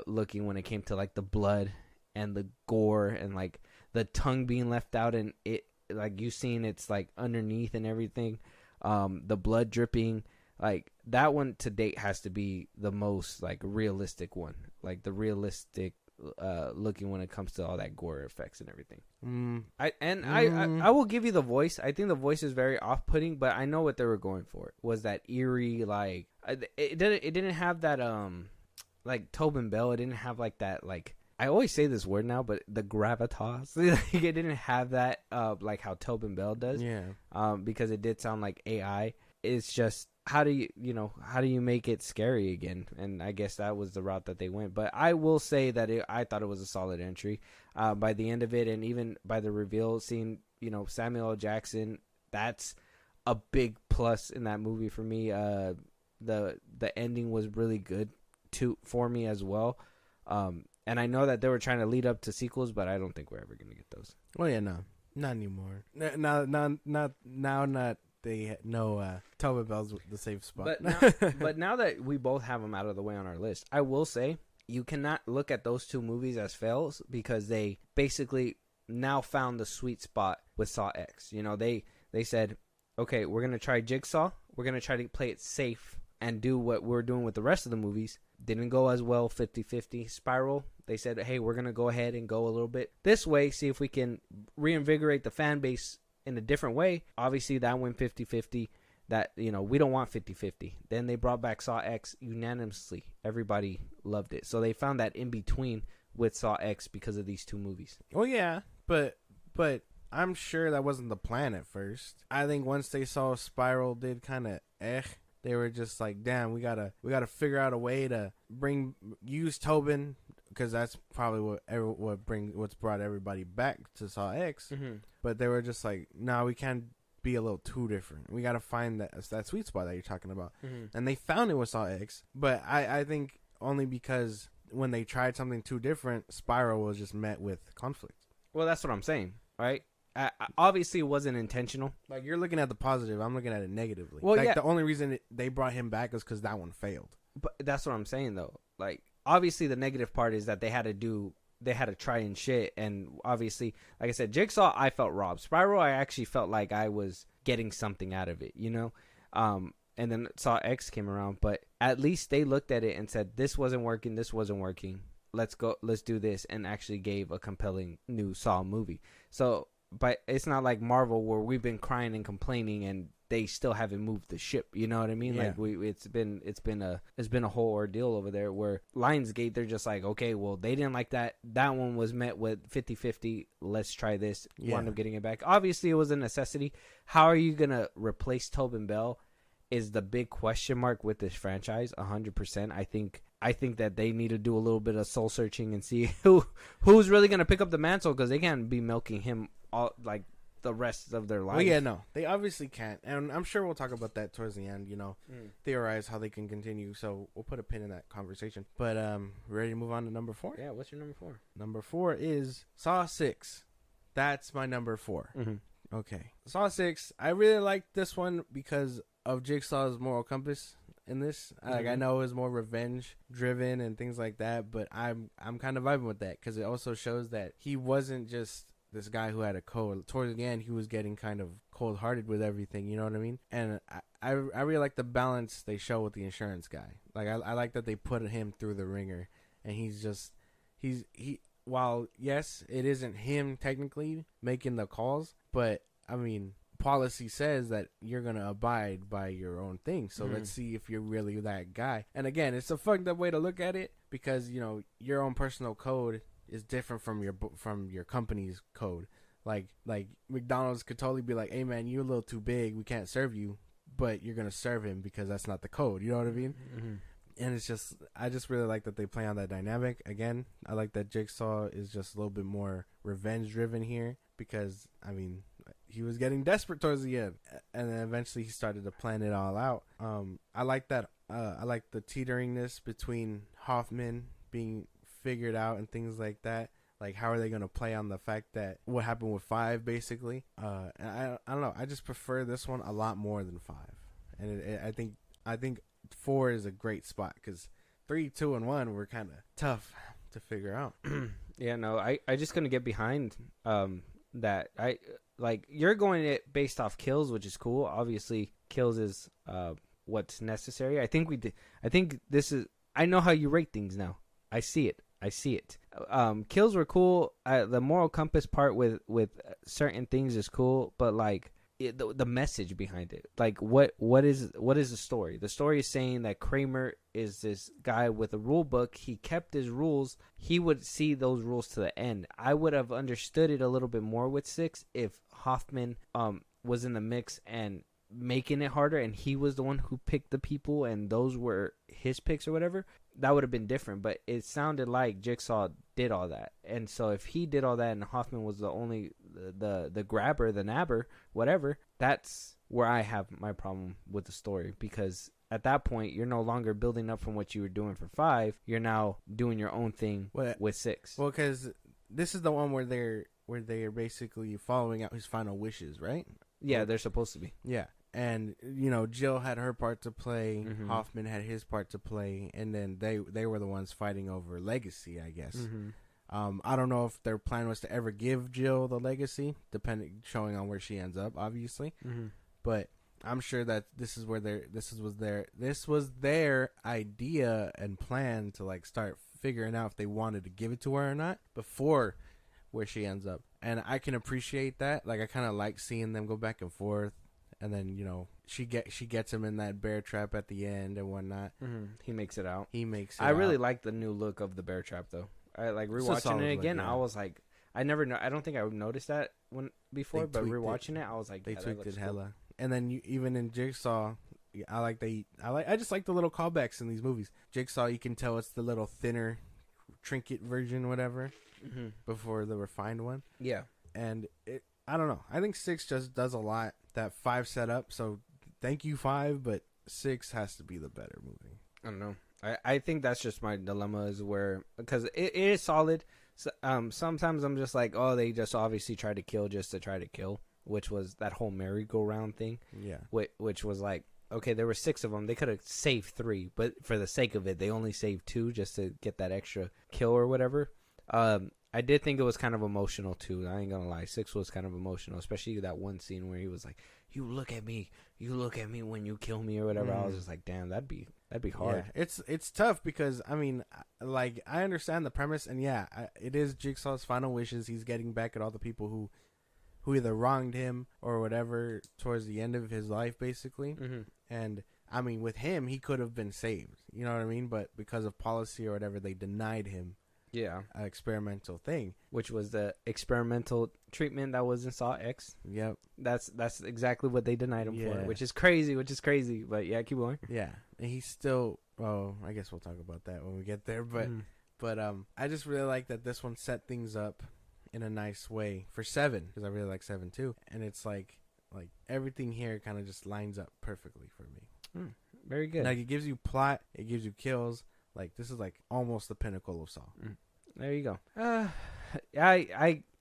looking when it came to, like, the blood and the gore and, like, the tongue being left out, and it, like, you seen it's, like, underneath and everything. The blood dripping. Like, that one to date has to be the most, like, realistic one. Like, the realistic looking when it comes to all that gore effects and everything. I will give you the voice. I think the voice is very off-putting, but I know what they were going for. Was that eerie, like, it didn't have that like Tobin Bell. It didn't have like that, like, I always say this word now, but the gravitas. Like, it didn't have that like how Tobin Bell does. Yeah. Because it did sound like AI. It's just, how do you make it scary again? And I guess that was the route that they went. But I will say that I thought it was a solid entry by the end of it, and even by the reveal, seeing Samuel L. Jackson, that's a big plus in that movie for me. The ending was really good for me as well. And I know that they were trying to lead up to sequels, but I don't think we're ever gonna get those. Well, yeah, no, not anymore. Not. They know Tobin Bell's the safe spot. But now that we both have them out of the way on our list, I will say you cannot look at those two movies as fails, because they basically now found the sweet spot with Saw X. They said, okay, we're going to try Jigsaw. We're going to try to play it safe and do what we're doing with the rest of the movies. Didn't go as well, 50-50. Spiral, they said, hey, we're going to go ahead and go a little bit this way, see if we can reinvigorate the fan base in a different way. Obviously, that went 50-50. That, we don't want 50-50. Then they brought back Saw X unanimously. Everybody loved it. So they found that in between with Saw X because of these two movies. Oh, yeah. But I'm sure that wasn't the plan at first. I think once they saw Spiral did kind of they were just like, damn, we gotta figure out a way to use Tobin, because that's probably what's brought everybody back to Saw X. Mm-hmm. But they were just like, nah, we can't be a little too different. We got to find that sweet spot that you're talking about. Mm-hmm. And they found it with Saw X. But I think only because when they tried something too different, Spiral was just met with conflict. Well, that's what I'm saying, right? Obviously, it wasn't intentional. Like, you're looking at the positive. I'm looking at it negatively. Well, like, the only reason they brought him back is because that one failed. But that's what I'm saying, though. Like, obviously, the negative part is that they had to do they had to try and shit. And obviously, like I said, Jigsaw, I felt robbed. Spiral, I actually felt like I was getting something out of it, you know? And then Saw X came around, but at least they looked at it and said, this wasn't working, this wasn't working. Let's do this, and actually gave a compelling new Saw movie. So, but it's not like Marvel where we've been crying and complaining and they still haven't moved the ship. You know what I mean? Yeah. Like it's been a whole ordeal over there where Lionsgate, they're just like, okay, well, they didn't like that. That one was met with 50-50. Let's try this. Yeah. Wound up getting it back. Obviously, it was a necessity. How are you gonna replace Tobin Bell? Is the big question mark with this franchise. 100%. I think that they need to do a little bit of soul searching and see who's really gonna pick up the mantle, because they can't be milking him all like the rest of their life. Well, yeah, no, they obviously can't, and I'm sure we'll talk about that towards the end. Theorize how they can continue. So we'll put a pin in that conversation. But ready to move on to number 4? Yeah, what's your number 4? Number 4 is Saw 6. That's my number 4. Mm-hmm. Okay, Saw 6. I really like this one because of Jigsaw's moral compass in this. Like, I know it's more revenge driven and things like that, but I'm kind of vibing with that because it also shows that he wasn't just this guy who had a code. Towards the end, he was getting kind of cold-hearted with everything, you know what I mean? And I really like the balance they show with the insurance guy. Like, I like that they put him through the ringer, and he while, yes, it isn't him technically making the calls, but, I mean, policy says that you're going to abide by your own thing, so let's see if you're really that guy. And again, it's a fucked up way to look at it because, you know, your own personal code is different from your company's code. Like McDonald's could totally be like, hey man, you're a little too big, we can't serve you, but you're gonna serve him because that's not the code. You know what I mean? Mm-hmm. And it's just, I just really like that they play on that dynamic. Again, I like that Jigsaw is just a little bit more revenge driven here because, I mean, he was getting desperate towards the end, and then eventually he started to plan it all out. I like that. I like the teeteringness between Hoffman being figured out and things like that. Like, how are they going to play on the fact that what happened with 5 basically? And I don't know. I just prefer this one a lot more than 5. And I think 4 is a great spot because 3, 2, and 1 were kind of tough to figure out. Yeah, no, I just couldn't get behind that. I like, you're going it based off kills, which is cool. Obviously, kills is what's necessary. I think this is. I know how you rate things now. I see it. Kills were cool. The moral compass part with certain things is cool, but like the message behind it, like what is the story? The story is saying that Kramer is this guy with a rule book. He kept his rules. He would see those rules to the end. I would have understood it a little bit more with 6 if Hoffman was in the mix and making it harder, and he was the one who picked the people, and those were his picks or whatever. That would have been different, but it sounded like Jigsaw did all that. And so if he did all that and Hoffman was the only the grabber, the nabber, whatever, that's where I have my problem with the story, because at that point you're no longer building up from what you were doing for 5. You're now doing your own thing with 6. Well, because this is the one where they're basically following out his final wishes, right? Yeah, they're supposed to be. Yeah. And, you know, Jill had her part to play. Mm-hmm. Hoffman had his part to play. And then they were the ones fighting over legacy, I guess. Mm-hmm. I don't know if their plan was to ever give Jill the legacy, showing on where she ends up, obviously. Mm-hmm. But I'm sure that this was their idea and plan to, like, start figuring out if they wanted to give it to her or not before where she ends up. And I can appreciate that. Like, I kind of like seeing them go back and forth. And then, you know, she gets him in that bear trap at the end and whatnot. Mm-hmm. He makes it out. I really like the new look of the bear trap, though. I like rewatching it again. Look, yeah. I was like, I don't think I noticed that before, but rewatching it, I was like, they tweaked it hella. Cool. And then even in Jigsaw, I just like the little callbacks in these movies. Jigsaw, you can tell it's the little thinner trinket version, whatever, before the refined one. Yeah. And I don't know. I think 6 just does a lot that 5 set up. So thank you, 5, but 6 has to be the better movie. I don't know. I think that's just my dilemma, is where, because it is solid. So, sometimes I'm just like, oh, they just obviously tried to kill just to try to kill, which was that whole merry-go-round thing. Yeah. Which was like, okay, there were 6 of them. They could have saved 3, but for the sake of it, they only saved 2 just to get that extra kill or whatever. I did think it was kind of emotional too. I ain't gonna lie. 6 was kind of emotional, especially that one scene where he was like, "You look at me when you kill me" or whatever. I was just like, "Damn, that'd be hard." Yeah, it's tough because I mean, like I understand the premise, and yeah, it is Jigsaw's final wishes. He's getting back at all the people who either wronged him or whatever towards the end of his life, basically. Mm-hmm. And I mean, with him, he could have been saved. You know what I mean? But because of policy or whatever, they denied him. Yeah, An experimental thing, which was the experimental treatment that was in Saw X. Yep, That's exactly what they denied him for, Yeah. which is crazy. But yeah, keep going. yeah, and he's still. Oh, I guess we'll talk about that when we get there. But I just really like that this one set things up in a nice way for 7 because I really like 7 too, and it's like everything here kind of just lines up perfectly for me. Very good. Like it gives you plot, it gives you kills. Like this is like almost the pinnacle of Saw. There you go. I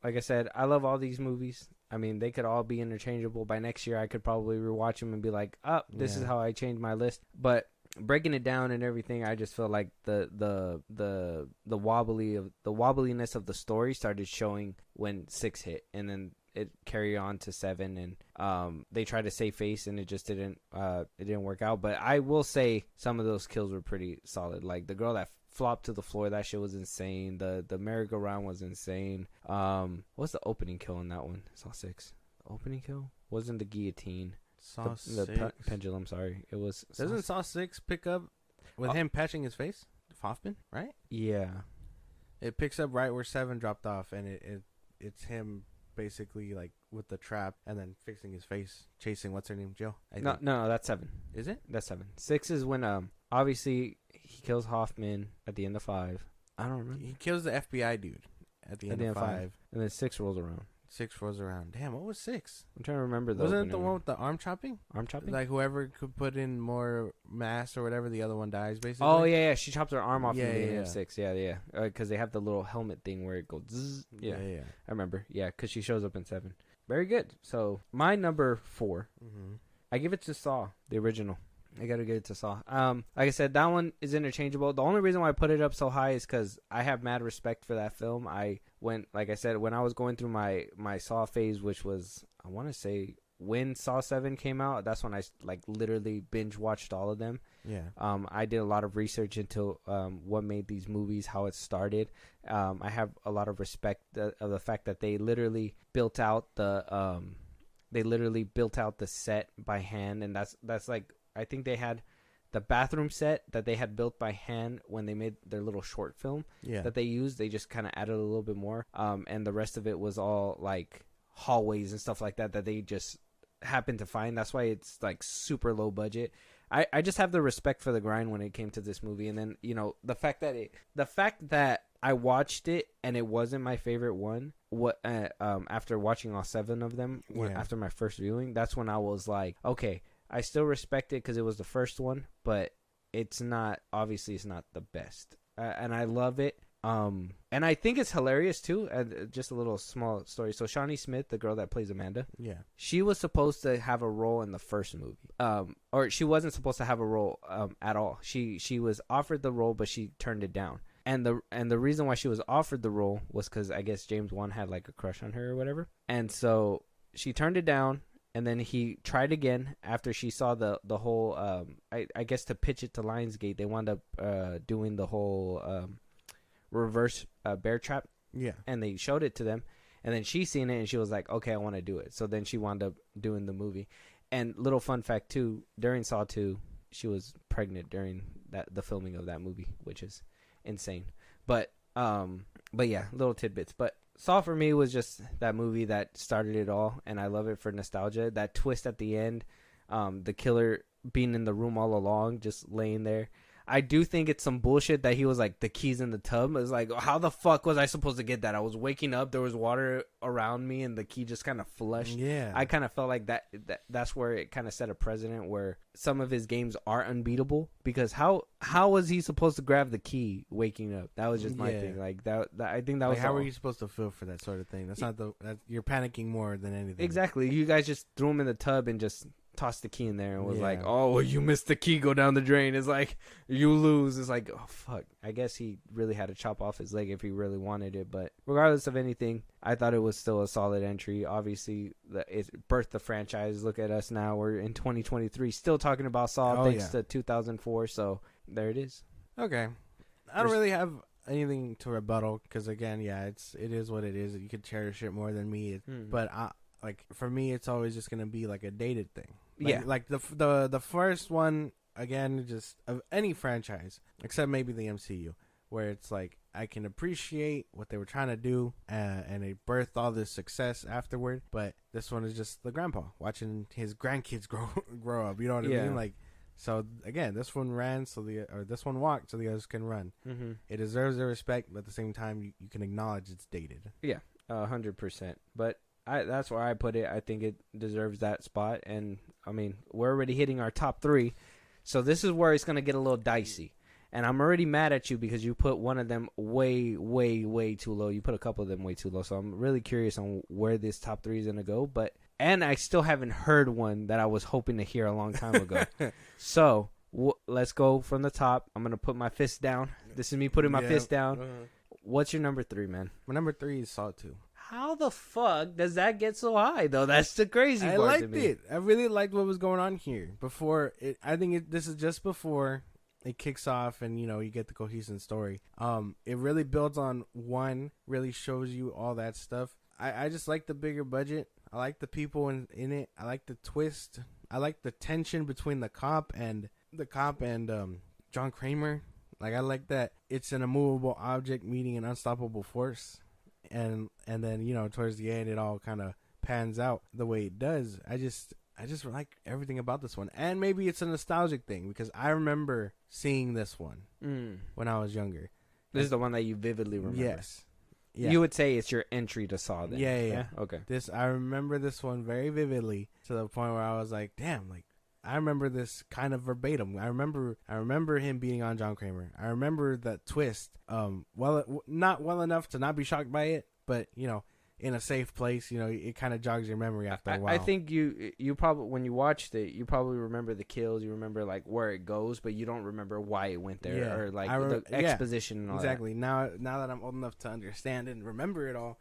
like I said, I love all these movies. I mean, they could all be interchangeable. By next year, I could probably rewatch them and be like, "Oh, this is how I changed my list." But breaking it down and everything, I just feel like the wobbliness of the story started showing when 6 hit, and then it carried on to 7, and they tried to save face, and it just didn't work out. But I will say some of those kills were pretty solid. Like the girl that flopped to the floor, that shit was insane. The merry-go-round was insane. What's the opening kill in that one? Saw 6. The opening kill wasn't the guillotine. Saw The pendulum. Sorry, it was. Doesn't Saw 6 pick up with him patching his face? Hoffman, right? Yeah. It picks up right where 7 dropped off, and it's him basically like with the trap and then fixing his face, chasing what's her name, Jill. No, that's 7. Is it? That's 7. 6 is when obviously he kills Hoffman at the end of 5. I don't remember. He kills the FBI dude at the end of 5. And then 6 rolls around. 6 rolls around. Damn, what was 6? I'm trying to remember. Wasn't it the one with the arm chopping? Arm chopping? Like whoever could put in more mass or whatever, the other one dies basically. Oh yeah. She chops her arm off in the Yeah, beginning yeah. of 6. Yeah. Because they have the little helmet thing where it goes. Zzz. Yeah. I remember. Yeah, because she shows up in 7. Very good. So my number 4, I give it to Saw, the original. I gotta give it to Saw. Like I said, that one is interchangeable. The only reason why I put it up so high is because I have mad respect for that film. When I was going through my Saw phase, which was, I want to say, when Saw 7 came out, that's when I like literally binge watched all of them. Yeah. I did a lot of research into what made these movies, how it started. I have a lot of respect of the fact that they literally built out the set by hand, and that's like, I think they had the bathroom set that they had built by hand when they made their little short film that they used. They just kind of added a little bit more, and the rest of it was all like hallways and stuff like that they just happened to find. That's why it's like super low budget. I just have the respect for the grind when it came to this movie. And then, you know, the fact that I watched it and it wasn't my favorite one, after watching all 7 of them, after my first viewing, that's when I was like, okay, I still respect it because it was the first one, but it's not the best. And I love it. And I think it's hilarious too. Just a little small story. So Shawnee Smith, the girl that plays Amanda, she was supposed to have a role in the first movie. Or she wasn't supposed to have a role at all. She was offered the role, but she turned it down. And the reason why she was offered the role was because I guess James Wan had like a crush on her or whatever. And so she turned it down. And then he tried again after she saw the whole, I guess to pitch it to Lionsgate, they wound up doing the whole reverse bear trap. Yeah. And they showed it to them. And then she seen it and she was like, okay, I want to do it. So then she wound up doing the movie. And little fun fact too, during Saw 2, she was pregnant during the filming of that movie, which is insane. But yeah, little tidbits. But Saw for me was just that movie that started it all, and I love it for nostalgia. That twist at the end, the killer being in the room all along, just laying there. I do think it's some bullshit that he was like, the keys in the tub. It's like, how the fuck was I supposed to get that? I was waking up, there was water around me, and the key just kind of flushed. Yeah. I kind of felt like that's where it kind of set a precedent where some of his games are unbeatable, because how was he supposed to grab the key waking up? That was just my thing. Like that I think that was how were you supposed to feel for that sort of thing? That's not you're panicking more than anything. Exactly. You guys just threw him in the tub and just tossed the key in there and was Yeah. like, oh, well, you missed the key, go down the drain. It's like, you lose. It's like, oh, fuck. I guess he really had to chop off his leg if he really wanted it. But regardless of anything, I thought it was still a solid entry. Obviously, it birthed the franchise. Look at us now. We're in 2023 still talking about Saw thanks to 2004. So there it is. Okay. I don't really have anything to rebuttal because, again, it is what it is. You could cherish it more than me. But like for me, it's always just gonna be like a dated thing. Like the first one, again, just of any franchise except maybe the MCU, where it's like I can appreciate what they were trying to do, and they birthed all this success afterward. But this one is just the grandpa watching his grandkids grow up. You know what I mean? Like, so again, this one ran this one walked so the others can run. It deserves their respect, but at the same time, you can acknowledge it's dated. Yeah, 100%. But that's where I put it. I think it deserves that spot. And, I mean, we're already hitting our top 3. So this is where it's going to get a little dicey. And I'm already mad at you because you put one of them way, way, way too low. You put a couple of them way too low. So I'm really curious on where this top 3 is going to go. And I still haven't heard one that I was hoping to hear a long time ago. So let's go from the top. I'm going to put my fist down. This is me putting my fist down. What's your number 3, man? My number 3 is Saw 2. How the fuck does that get so high, though? That's the crazy part. I liked it. I really liked what was going on here. This is just before it kicks off and, you get the cohesive story. It really builds on one, really shows you all that stuff. I just like the bigger budget. I like the people in it. I like the twist. I like the tension between the cop and John Kramer. Like, I like that it's an immovable object meeting an unstoppable force. And then, towards the end, it all kind of pans out the way it does. I just like everything about this one. And maybe it's a nostalgic thing because I remember seeing this one when I was younger. This is the one that you vividly remember. Yes. Yeah. You would say it's your entry to Saw then. Yeah. Okay. I remember this one very vividly to the point where I was like, damn, like, I remember this kind of verbatim. I remember him being on John Kramer. I remember that twist. Not well enough to not be shocked by it, but in a safe place. It kind of jogs your memory after a while. I think you probably, when you watched it, you probably remember the kills. You remember like where it goes, but you don't remember why it went there or like the exposition and all exactly. That. Now that I'm old enough to understand and remember it all,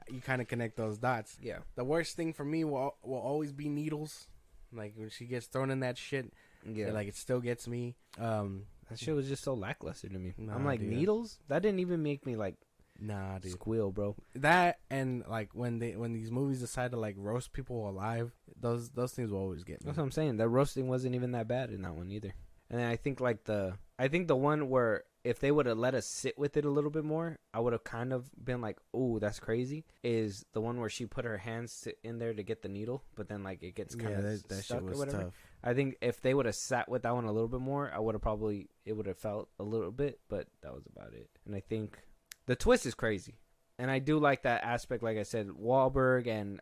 you kind of connect those dots. Yeah. The worst thing for me will always be needles. Like, when she gets thrown in that shit, like, it still gets me. That shit was just so lackluster to me. Nah, I'm like, dude. Needles? That didn't even make me, like, nah, dude. squeal, bro. That, and, like, when these movies decide to, like, roast people alive, those things will always get me. That's what I'm saying. The roasting wasn't even that bad in that one either. And then I think, like, the one where if they would have let us sit with it a little bit more, I would have kind of been like, "Ooh, that's crazy." Is the one where she put her hands in there to get the needle, but then like it gets kind of that stuck shit was or whatever. tough. I think if they would have sat with that one a little bit more, I would have it would have felt a little bit, but that was about it. And I think the twist is crazy, and I do like that aspect. Like I said, Wahlberg and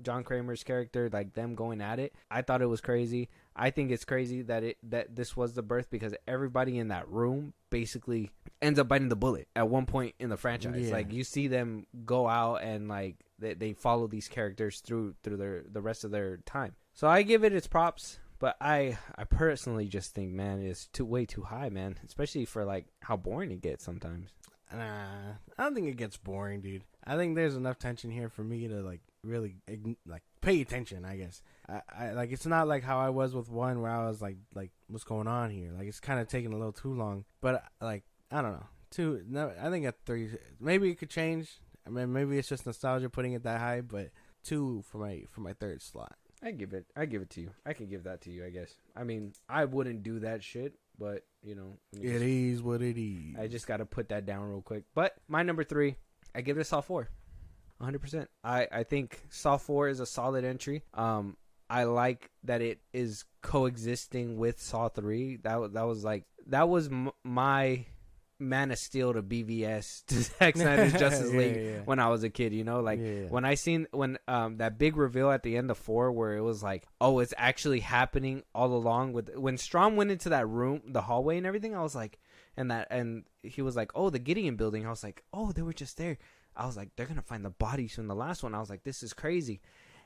John Kramer's character, like them going at it. I thought it was crazy. I think it's crazy that this was the birth because everybody in that room basically ends up biting the bullet at one point in the franchise. Yeah. Like you see them go out and like they follow these characters through the rest of their time. So I give it its props, but I personally just think, man, it's way too high, man. Especially for like how boring it gets sometimes. Nah, I don't think it gets boring, dude. I think there's enough tension here for me to like really like pay attention. I guess I like it's not like how I was with one where I was like what's going on here? Like it's kind of taking a little too long. But like I don't know. 2. No, I think at 3. Maybe it could change. I mean, maybe it's just nostalgia putting it that high. But 2 for my third slot. I give it to you. I can give that to you, I guess. I mean, I wouldn't do that shit, but it is what it is. I just got to put that down real quick. But my number 3, I give it a Saw 4. 100%. I think Saw 4 is a solid entry. I like that it is coexisting with Saw 3. That was my Man of Steel to BVS to Zack Snyder's Justice League when I was a kid, when I seen that big reveal at the end of 4 where it was like, oh, it's actually happening all along when Strom went into that room, the hallway and everything. I was like, and he was like, oh, the Gideon building. I was like, oh, they were just there. I was like, they're gonna find the bodies from the last one. I was like, this is crazy.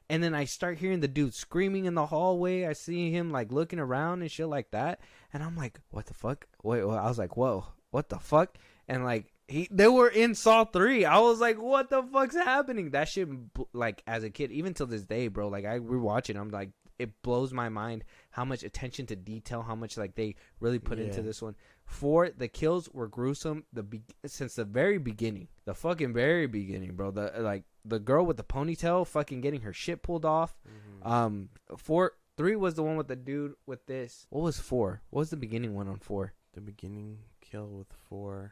And then I start hearing the dude screaming in the hallway. I see him like looking around and shit like that. And I'm like, what the fuck? Wait, I was like, whoa, what the fuck? And like, they were in Saw 3. I was like, what the fuck's happening? That shit, like, as a kid, even till this day, bro, like, I rewatch it, I'm like, it blows my mind how much attention to detail, how much, like, they really put into this one. 4, the kills were gruesome since the very beginning. The fucking very beginning, bro. The girl with the ponytail fucking getting her shit pulled off. 3 was the one with the dude with this. What was 4? What was the beginning one on 4? The beginning kill with 4.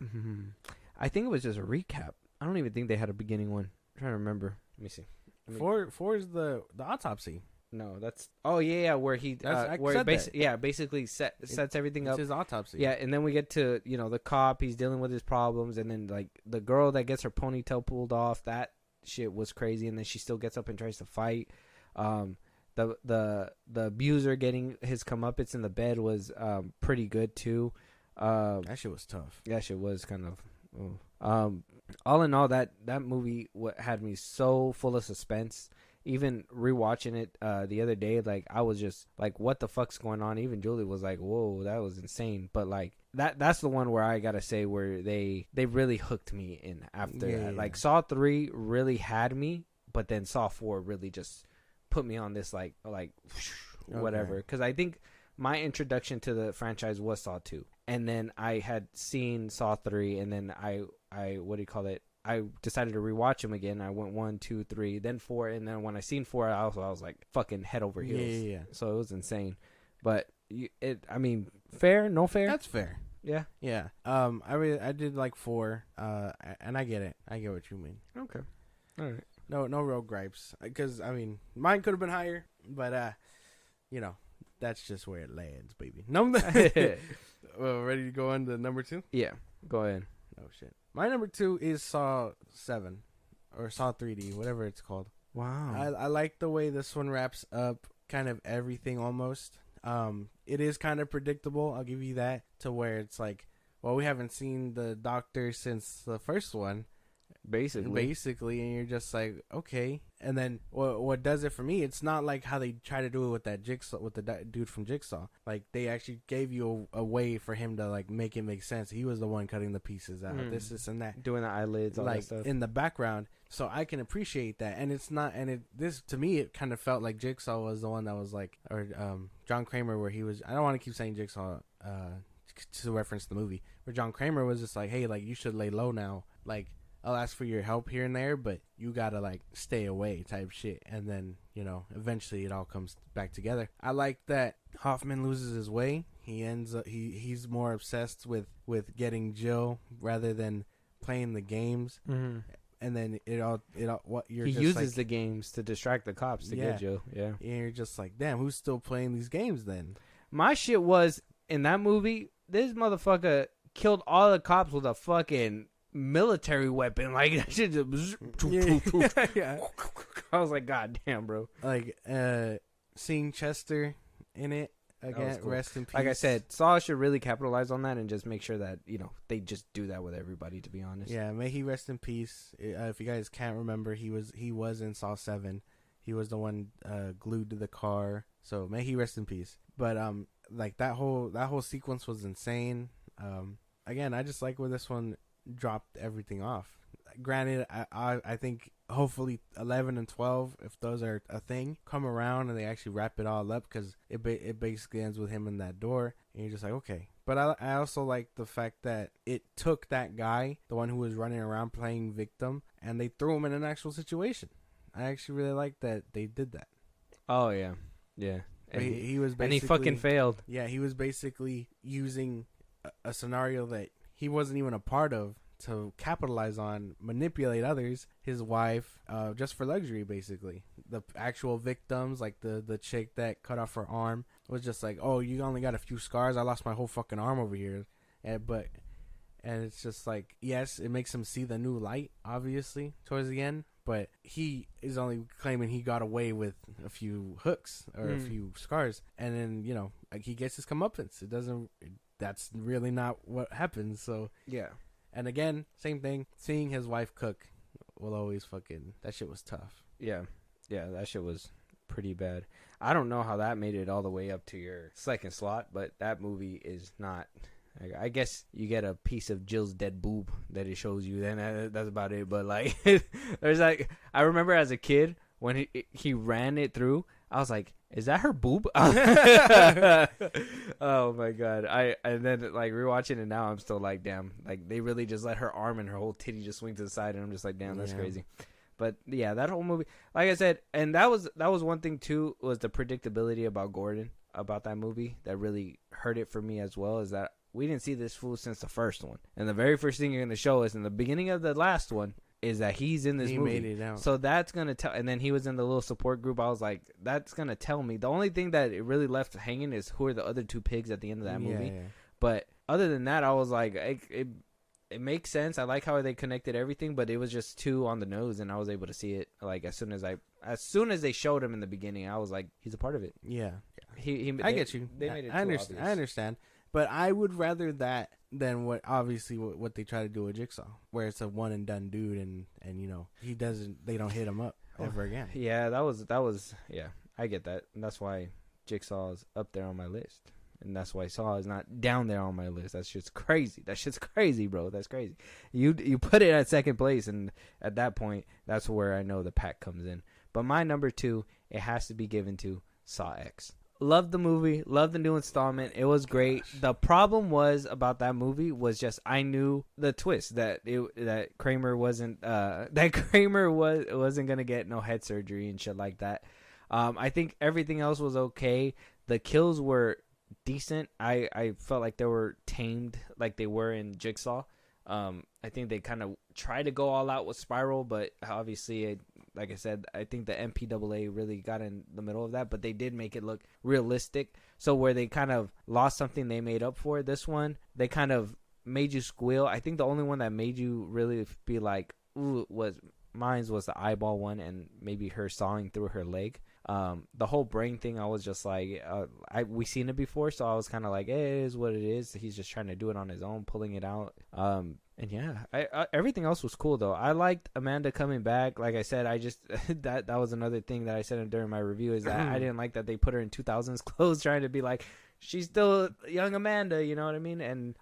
I think it was just a recap. I don't even think they had a beginning one. I'm trying to remember. Let me see. 4 is the autopsy. No, that's where he basically sets everything up. It's his autopsy. Yeah, and then we get to the cop. He's dealing with his problems, and then like the girl that gets her ponytail pulled off. That shit was crazy, and then she still gets up and tries to fight. The abuser getting his comeuppance in the bed was pretty good too. That shit was tough. That shit was kind of. All in all, that movie had me so full of suspense. Even rewatching it the other day, like I was just like, "What the fuck's going on?" Even Julie was like, "Whoa, that was insane." But like that's the one where I gotta say where they really hooked me in after that. Yeah. Like Saw 3 really had me, but then Saw 4 really just put me on this like whatever. Because I think my introduction to the franchise was Saw 2, and then I had seen Saw 3, and then I I decided to rewatch them again. I went 1, 2, 3, then 4, and then when I seen 4, I was like fucking head over heels. Yeah. So it was insane. But I mean, fair, no fair. That's fair. Yeah. Yeah. I did like 4. And I get it. I get what you mean. Okay. All right. No real gripes. Because I mean, mine could have been higher, but that's just where it lands, baby. No. Well, ready to go on to number 2? Yeah. Go ahead. Oh shit. My number 2 is Saw 7 or Saw 3D, whatever it's called. Wow. I like the way this one wraps up kind of everything almost. It is kind of predictable, I'll give you that, to where it's like, well, we haven't seen the doctor since the first one. Basically, and you're just like, okay. And then what does it for me, it's not like how they try to do it with that Jigsaw, with the dude from Jigsaw. Like, they actually gave you a way for him to like make it make sense. He was the one cutting the pieces out, this and that, doing the eyelids, all like that stuff in the background. So I can appreciate that. And it's not, and this to me, it kind of felt like Jigsaw was the one that was like, or John Kramer, where he was, I don't want to keep saying Jigsaw to reference the movie, where John Kramer was just like, hey, like, you should lay low now, like, I'll ask for your help here and there, but you gotta like stay away type shit. And then, eventually it all comes back together. I like that Hoffman loses his way. He ends up, he's more obsessed with getting Jill rather than playing the games. And then he uses like, the games to distract the cops to get Jill. Yeah. And you're just like, damn, who's still playing these games then? My shit was, in that movie, this motherfucker killed all the cops with a fucking military weapon. Like, that shit just yeah. I was like, god damn, bro. Like, seeing Chester in it again, cool. Rest in peace. Like I said, Saw should really capitalize on that and just make sure that they just do that with everybody, to be honest. Yeah, may he rest in peace. If you guys can't remember, he was in Saw 7. He was the one glued to the car, so may he rest in peace. But like that whole sequence was insane. Again, I just like where this one dropped everything off. Granted, I think hopefully 11 and 12, if those are a thing, come around and they actually wrap it all up, because it basically ends with him in that door, and you're just like, okay. But I also like the fact that it took that guy, the one who was running around playing victim, and they threw him in an actual situation. I actually really like that they did that. Oh yeah, yeah. And he was basically, and he fucking failed. Yeah, he was basically using a scenario that he wasn't even a part of to capitalize on, manipulate others, his wife, just for luxury, basically. The actual victims, like the chick that cut off her arm, was just like, oh, you only got a few scars, I lost my whole fucking arm over here. And it's just like, yes, it makes him see the new light, obviously, towards the end, but he is only claiming he got away with a few hooks or a few scars, and then like, he gets his comeuppance. That's really not what happens. So yeah. And again, same thing. Seeing his wife cook will always fucking, that shit was tough. Yeah. Yeah, that shit was pretty bad. I don't know how that made it all the way up to your second slot, but that movie is not. I guess you get a piece of Jill's dead boob that it shows you. Then that's about it. But like, there's like, I remember as a kid when he ran it through, I was like, is that her boob? Oh my god! And then like rewatching it now, I'm still like, damn, like they really just let her arm and her whole titty just swing to the side, and I'm just like, damn, that's crazy. But yeah, that whole movie, like I said, and that was one thing too, was the predictability about Gordon, about that movie that really hurt it for me as well. Is that we didn't see this fool since the first one, and the very first thing you're gonna show us in the beginning of the last one is that he's in this movie. Made it out. So that's gonna tell. And then he was in the little support group. I was like, that's gonna tell me. The only thing that it really left hanging is who are the other two pigs at the end of that movie. Yeah. But other than that, I was like, it makes sense. I like how they connected everything, but it was just too on the nose, and I was able to see it like as soon as they showed him in the beginning, I was like, he's a part of it. Yeah, I get you. They made it. I understand, but I would rather that than what they try to do with Jigsaw, where it's a one and done dude, and they don't hit him up ever again. Yeah, that was yeah. I get that, and that's why Jigsaw is up there on my list. And that's why Saw is not down there on my list. That's just crazy. That shit's crazy, bro. That's crazy. You put it at second place, and at that point, that's where I know the pack comes in. But my number 2, it has to be given to Saw X. Loved the movie. Loved the new installment. It was great. The problem was about that movie was just I knew the twist that Kramer wasn't wasn't gonna get no head surgery and shit like that. I think everything else was okay. The kills were decent. I felt like they were tamed like they were in Jigsaw. I think they kind of tried to go all out with Spiral, but obviously, like I said, I think the MPAA really got in the middle of that, but they did make it look realistic. So where they kind of lost something, they made up for it. This one, they kind of made you squeal. I think the only one that made you really be like, ooh, was the eyeball one, and maybe her sawing through her leg. The whole brain thing, I was just like, we seen it before, so I was kind of like, it is what it is. He's just trying to do it on his own, pulling it out. And yeah, everything else was cool though. I liked Amanda coming back. Like I said, I just that was another thing that I said during my review, is that I didn't like that they put her in 2000s clothes, trying to be like she's still young Amanda. You know what I mean? And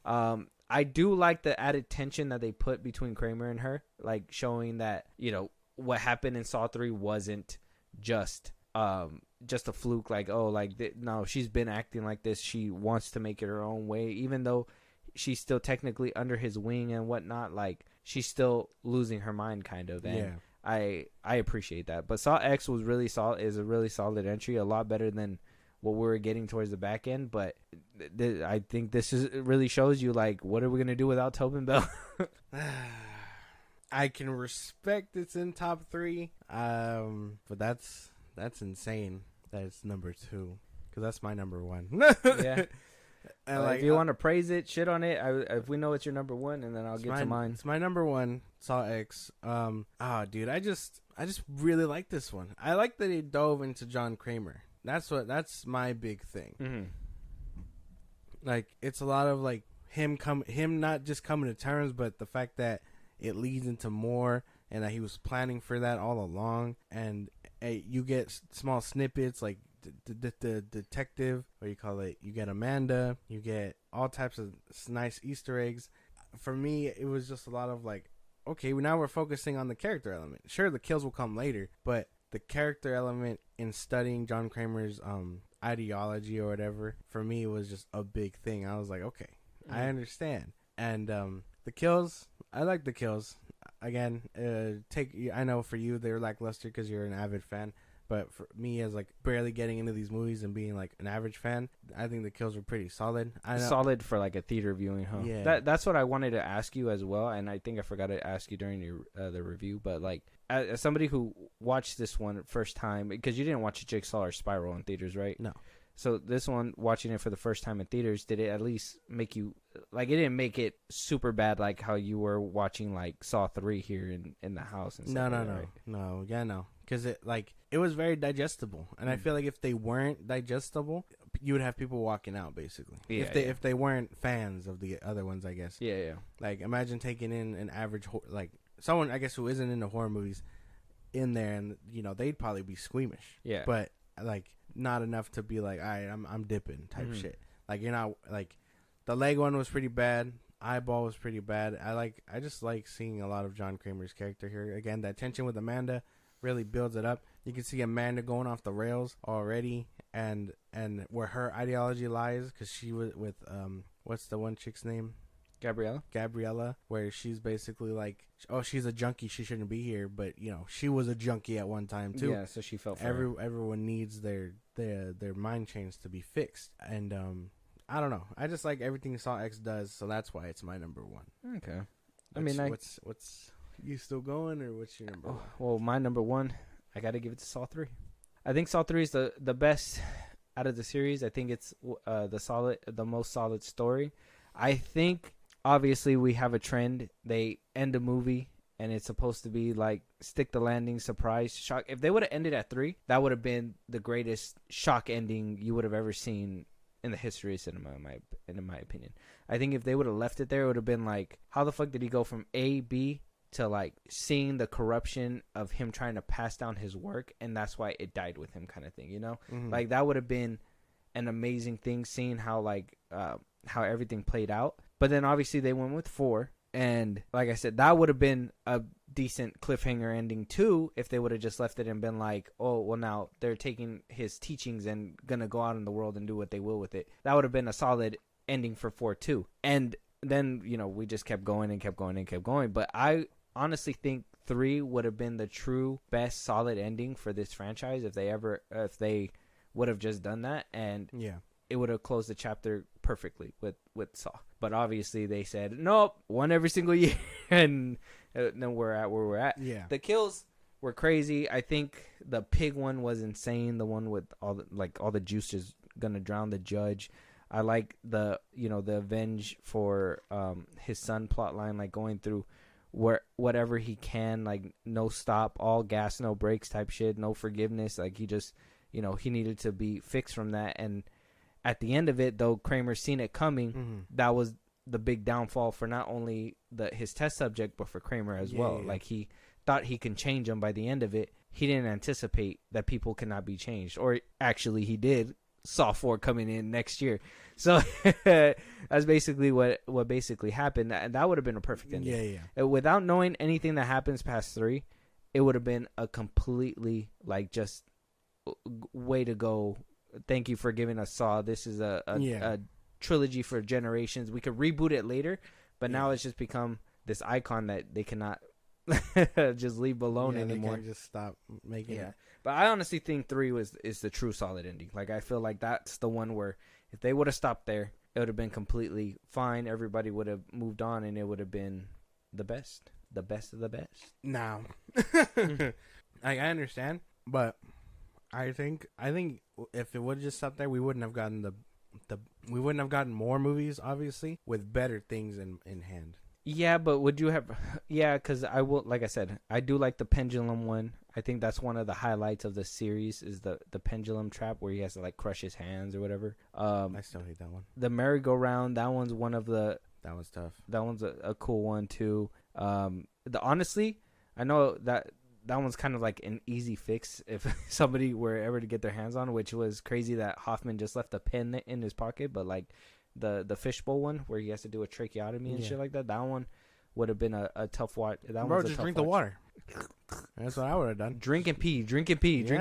I do like the added tension that they put between Kramer and her, like showing that what happened in Saw 3 wasn't just a fluke. Like, no, she's been acting like this. She wants to make it her own way, even though she's still technically under his wing and whatnot. Like, she's still losing her mind, kind of. And yeah, I appreciate that. But Saw X was really solid. Is a really solid entry, a lot better than what we were getting towards the back end. But I think this really shows you, like, what are we gonna do without Tobin Bell? I can respect it's in top 3, but that's insane that it's number 2, because that's my number 1. Yeah. And if you want to praise it, shit on it, if we know it's your number 1, and then I'll get to mine. It's my number 1, Saw X. Dude, I just really like this one. I like that he dove into John Kramer. That's my big thing. Mm-hmm. Like, it's a lot of like him not just coming to terms, but the fact that it leads into more, and that he was planning for that all along. And you get small snippets like the detective, what do you call it? You get Amanda. You get all types of nice Easter eggs. For me, it was just a lot of like, okay, now we're focusing on the character element. Sure, the kills will come later, but the character element in studying John Kramer's ideology or whatever, for me, was just a big thing. I was like, okay, I understand. And the kills, I like the kills. Again, I know for you they're lackluster because you're an avid fan. But for me, as like barely getting into these movies and being like an average fan, I think the kills were pretty solid. Solid for like a theater viewing, huh? Yeah. That's what I wanted to ask you as well, and I think I forgot to ask you during the review. But like, as somebody who watched this one first time, because you didn't watch Jigsaw or Spiral in theaters, right? No. So this one, watching it for the first time in theaters, did it at least make you, like, it didn't make it super bad like how you were watching like Saw 3 here in the house and stuff? No. Because it was very digestible, and I feel like if they weren't digestible, you would have people walking out basically. Yeah, if they weren't fans of the other ones, I guess. Yeah. Like, imagine taking in an average someone, I guess, who isn't into horror movies, in there, and they'd probably be squeamish. Yeah. But like not enough to be like, all right, I'm dipping type shit. Like you're not like the leg one was pretty bad. Eyeball was pretty bad. I just like seeing a lot of John Kramer's character here. Again, that tension with Amanda really builds it up. You can see Amanda going off the rails already, and where her ideology lies, because she was with what's the one chick's name? Gabriella, where she's basically like, oh, she's a junkie, she shouldn't be here, but she was a junkie at one time too. Yeah, so she felt for everyone needs their mind change to be fixed, and I don't know. I just like everything Saw X does, so that's why it's my number one. Okay. What's you still going, or what's your number one? Well, my number one, I got to give it to Saw 3. I think Saw 3 is the best out of the series. I think it's the most solid story. I think obviously we have a trend. They end a movie and it's supposed to be like stick the landing, surprise, shock. If they would have ended at 3, that would have been the greatest shock ending you would have ever seen in the history of cinema, in my opinion. I think if they would have left it there, it would have been like, how the fuck did he go from A, B to like seeing the corruption of him trying to pass down his work, and that's why it died with him, kind of thing, Like that would have been an amazing thing, seeing how how everything played out. But then obviously they went with 4, and like I said, that would have been a decent cliffhanger ending too if they would have just left it and been like, oh well, now they're taking his teachings and gonna go out in the world and do what they will with it. That would have been a solid ending for 4 too. And then we just kept going and kept going and kept going. But I honestly think 3 would have been the true best solid ending for this franchise if they would have just done that, and it would have closed the chapter perfectly with Saw. But obviously they said nope, one every single year, and then we're at where we're at. Yeah, the kills were crazy. I think the pig one was insane. The one with all the juice is gonna drown the judge. I like the avenge for his son plot line, like going through whatever he can, like no stop, all gas, no brakes type shit, no forgiveness. Like he just, he needed to be fixed from that. And at the end of it, though, Kramer seen it coming. That was the big downfall for not only his test subject, but for Kramer as well. Yeah. Like he thought he can change him by the end of it. He didn't anticipate that people cannot be changed, or actually he did. Saw 4 coming in next year. So that's basically what basically happened. That would have been a perfect ending. Yeah. Without knowing anything that happens past 3, it would have been a completely just way to go. Thank you for giving us Saw. This is a trilogy for generations. We could reboot it later, but now it's just become this icon that they cannot just leave alone anymore. They can't just stop making it. But I honestly think 3 is the true solid ending. Like I feel like that's the one where if they would have stopped there, it would have been completely fine. Everybody would have moved on, and it would have been the best of the best. Now, I understand, but I think if it would have just stopped there, we wouldn't have gotten we wouldn't have gotten more movies, obviously, with better things in hand. Yeah, but would you have? Yeah, because I will. Like I said, I do like the pendulum one. I think that's one of the highlights of the series is the pendulum trap where he has to crush his hands or whatever. I still hate that one. The merry-go-round, that one's one of the. That one's tough. That one's a cool one too. Honestly, I know that one's kind of like an easy fix if somebody were ever to get their hands on, which was crazy that Hoffman just left a pen in his pocket, but the fishbowl one where he has to do a tracheotomy and shit like that. That one would have been a tough watch. Bro, just drink the water. That's what I would have done. Drink and pee. Drink and pee. Shit.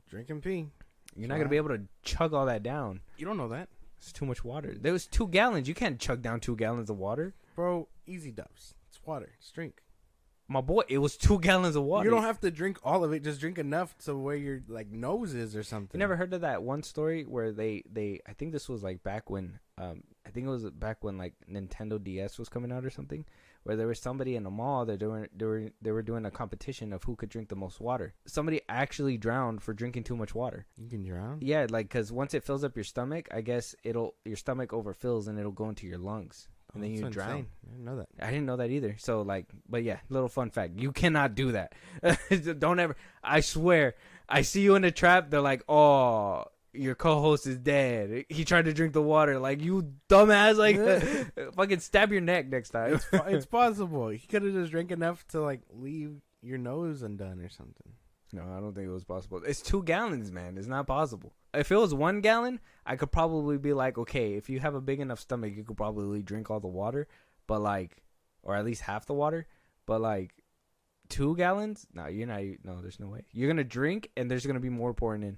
Drink and pee. You're not going to be able to chug all that down. You don't know that. It's too much water. There was 2 gallons. You can't chug down 2 gallons of water. Bro, easy dubs. It's water. Just drink. My boy, it was 2 gallons of water. You don't have to drink all of it. Just drink enough to where your nose is or something. You never heard of that one story where they I think this was back when I think it was back when Nintendo DS was coming out or something, where there was somebody in a mall they were doing a competition of who could drink the most water. Somebody actually drowned for drinking too much water. You can drown? Yeah, because once it fills up your stomach, I guess your stomach overfills and it'll go into your lungs. And then you drown. Insane. I didn't know that. I didn't know that either. So but yeah, little fun fact. You cannot do that. Don't ever. I swear. I see you in a trap. They're like, oh, your co-host is dead. He tried to drink the water. Like, you dumbass. Like, fucking stab your neck next time. It's possible. He could have just drank enough to, like, leave your nose undone or something. No, I don't think it was possible. It's 2 gallons, man. It's not possible. If it was 1 gallon, I could probably be like, okay, if you have a big enough stomach, you could probably drink all the water. But, like, or at least half the water. But, like, 2 gallons? No, you're not. No, there's no way. You're going to drink, and there's going to be more pouring in.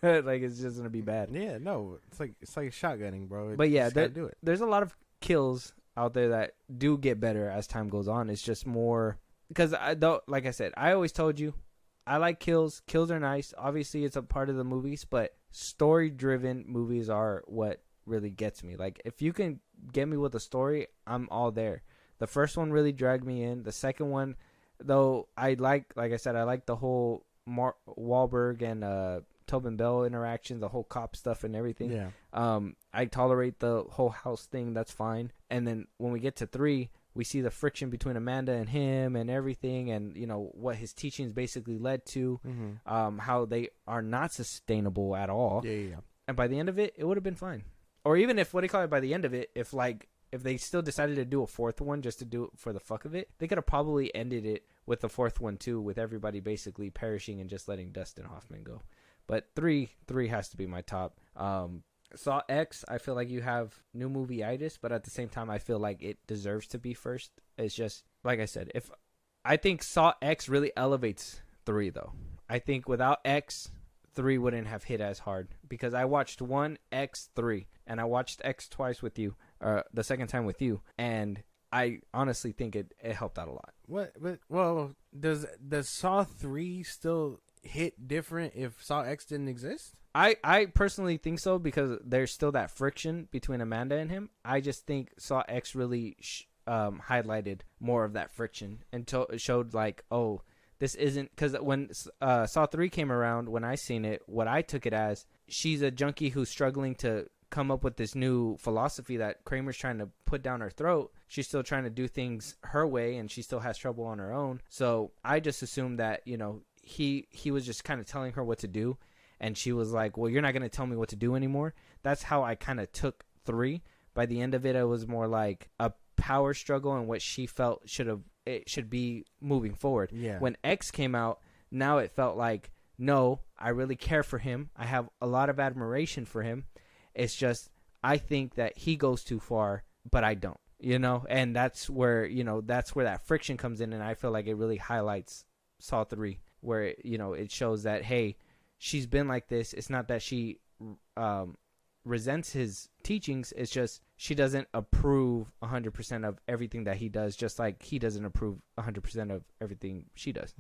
Like, it's just going to be bad. Yeah, no. It's like shotgunning, bro. But, yeah, do it. There's a lot of kills out there that do get better as time goes on. It's just more... Because, like I said, I always told you, I like kills. Kills are nice. Obviously, it's a part of the movies, but story-driven movies are what really gets me. Like, if you can get me with a story, I'm all there. The first one really dragged me in. The second one, though, like I said, I like the whole Mark Wahlberg and Tobin Bell interaction, the whole cop stuff and everything. Yeah. I tolerate the whole house thing. That's fine. And then when we get to 3... we see the friction between Amanda and him and everything, and, you know, what his teachings basically led to, how they are not sustainable at all. Yeah. And by the end of it, it would have been fine. Or even if, by the end of it, if they still decided to do a 4th one just to do it for the fuck of it, they could have probably ended it with the 4th one too, with everybody basically perishing and just letting Dustin Hoffman go. But 3 has to be my top. Saw X, I feel like you have new movie-itis, but at the same time, I feel like it deserves to be first. It's just, like I said, I think Saw X really elevates 3, though. I think without X, 3 wouldn't have hit as hard, because I watched 1, X, 3, and I watched X twice with you, the second time with you, and I honestly think it helped out a lot. Well, does Saw 3 still hit different if Saw X didn't exist? I personally think so, because there's still that friction between Amanda and him. I just think Saw X really highlighted more of that friction and showed like, oh, this isn't... Because when Saw 3 came around, when I seen it, what I took it as, she's a junkie who's struggling to come up with this new philosophy that Kramer's trying to put down her throat. She's still trying to do things her way, and she still has trouble on her own. So I just assumed that, you know, he was just kind of telling her what to do. And she was like, well, you're not going to tell me what to do anymore. That's how I kind of took 3. By the end of it, it was more like a power struggle and what she felt it should be moving forward. Yeah. When X came out, now it felt like, no, I really care for him. I have a lot of admiration for him. It's just, I think that he goes too far, but I don't, you know? And that's where, you know, that friction comes in. And I feel like it really highlights Saw 3, where, you know, it shows that, hey, she's been like this. It's not that she resents his teachings. It's just she doesn't approve 100% of everything that he does, just like he doesn't approve 100% of everything she does.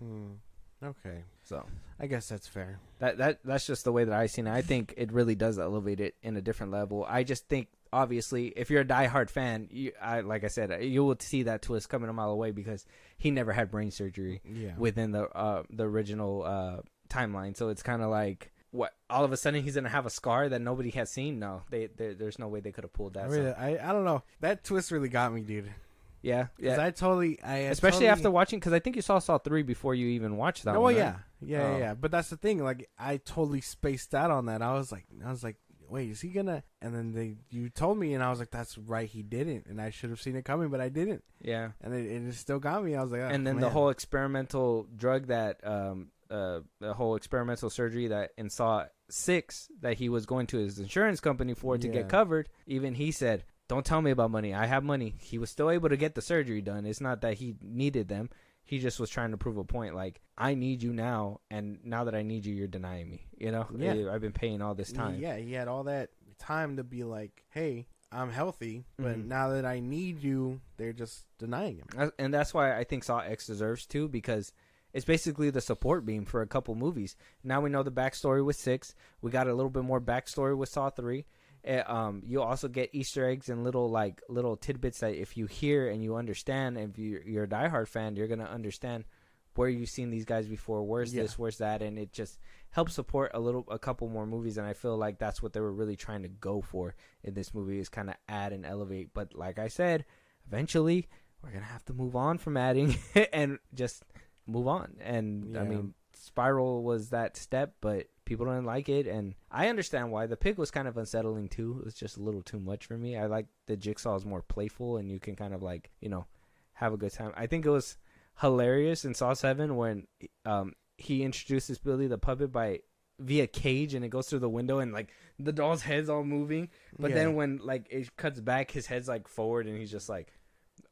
Okay. So I guess that's fair. That's just the way that I seen it. I think it really does elevate it in a different level. I just think, obviously, if you're a diehard fan, like I said, you will see that twist coming a mile away, because he never had brain surgery within the original timeline. So it's kind of like, what, all of a sudden he's gonna have a scar that nobody has seen? No, there's no way they could have pulled that. Really, I don't know. That twist really got me, dude. Yeah. Especially after watching, because I think you saw 3 before you even watched that one. Right? Oh Yeah. But that's the thing. Like, I totally spaced out on that. I was like, wait, is he gonna? And then you told me, and I was like, that's right, he didn't, and I should have seen it coming, but I didn't. Yeah. And it still got me. I was like, oh, and then the whole experimental drug that the whole experimental surgery that in Saw 6 that he was going to his insurance company for to get covered. Even he said, don't tell me about money. I have money. He was still able to get the surgery done. It's not that he needed them. He just was trying to prove a point. Like, I need you now, and now that I need you, you're denying me. You know? Yeah. I've been paying all this time. Yeah, he had all that time to be like, hey, I'm healthy, but now that I need you, they're just denying him. And that's why I think Saw X deserves to, because it's basically the support beam for a couple movies. Now we know the backstory with 6. We got a little bit more backstory with Saw 3. You'll also get Easter eggs and little tidbits that if you hear and you understand, and if you're a diehard fan, you're gonna understand where you've seen these guys before. Where's this? Where's that? And it just helps support a couple more movies. And I feel like that's what they were really trying to go for in this movie, is kind of add and elevate. But like I said, eventually we're gonna have to move on from adding and just move on. And I mean, Spiral was that step, but people didn't like it, and I understand why. The pig was kind of unsettling too. It was just a little too much for me. I like the Jigsaw is more playful, and you can kind of like, have a good time. I think it was hilarious in Saw 7 when he introduces Billy the puppet via cage, and it goes through the window, and like the doll's head's all moving, but then when like it cuts back, his head's like forward, and he's just like,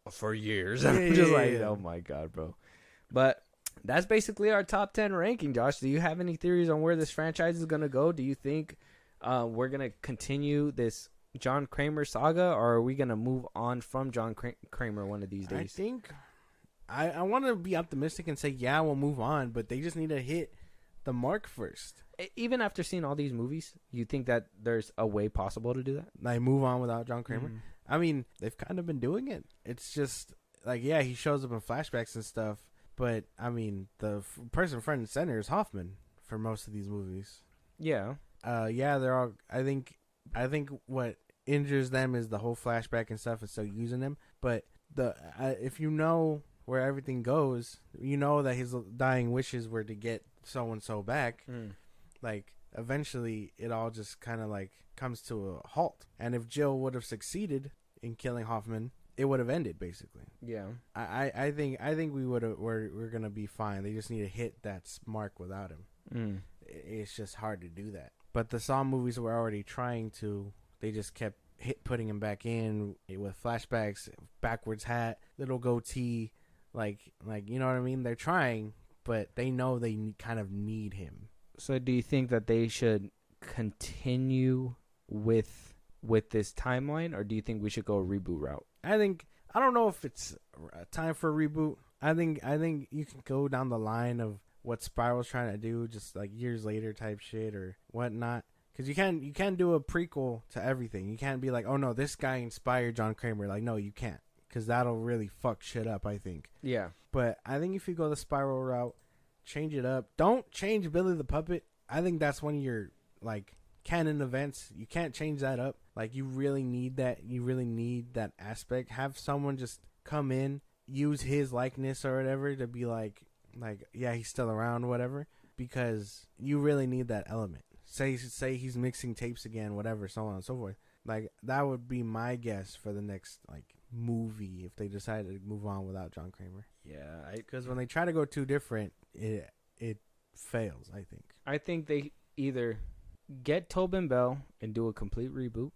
for years. I'm just like, oh my god, bro. But that's basically our top 10 ranking. Josh, do you have any theories on where this franchise is gonna go? Do you think we're gonna continue this John Kramer saga, or are we gonna move on from John Kramer one of these days? I think I want to be optimistic and say, yeah, we'll move on, but they just need to hit the mark first. Even after seeing all these movies, you think that there's a way possible to do that? Like, move on without John Kramer? I mean, they've kind of been doing it. It's just, like, yeah, he shows up in flashbacks and stuff, but, I mean, the person front and center is Hoffman for most of these movies. Yeah. Yeah, they're all, I think what injures them is the whole flashback and stuff and still using them, but if you know where everything goes, you know that his dying wishes were to get so-and-so back. Like, eventually it all just kind of like comes to a halt. And if Jill would have succeeded in killing Hoffman, it would have ended basically. Yeah. I think we're gonna be fine. They just need to hit that mark without him. It's just hard to do that. But the Saw movies were already trying to. They just kept putting him back in with flashbacks, backwards hat, little goatee, like you know what I mean. They're trying, but they know they kind of need him. So do you think that they should continue with this timeline, or do you think we should go a reboot route? I don't know if it's time for a reboot. I think you can go down the line of what Spiral's trying to do, just like years later type shit or whatnot. Because you can't do a prequel to everything. You can't be like, oh no, this guy inspired John Kramer. Like, no, you can't, because that'll really fuck shit up, I think. Yeah. But I think if you go the Spiral route, change it up. Don't change Billy the Puppet. I think that's one of your like canon events. You can't change that up. Like, you really need that. You really need that aspect. Have someone just come in, use his likeness or whatever to be like yeah, he's still around, whatever. Because you really need that element. Say he's mixing tapes again, whatever, so on and so forth. Like, that would be my guess for the next like movie if they decided to move on without John Kramer. Yeah, because when they try to go too different, it fails, I think. I think they either get Tobin Bell and do a complete reboot,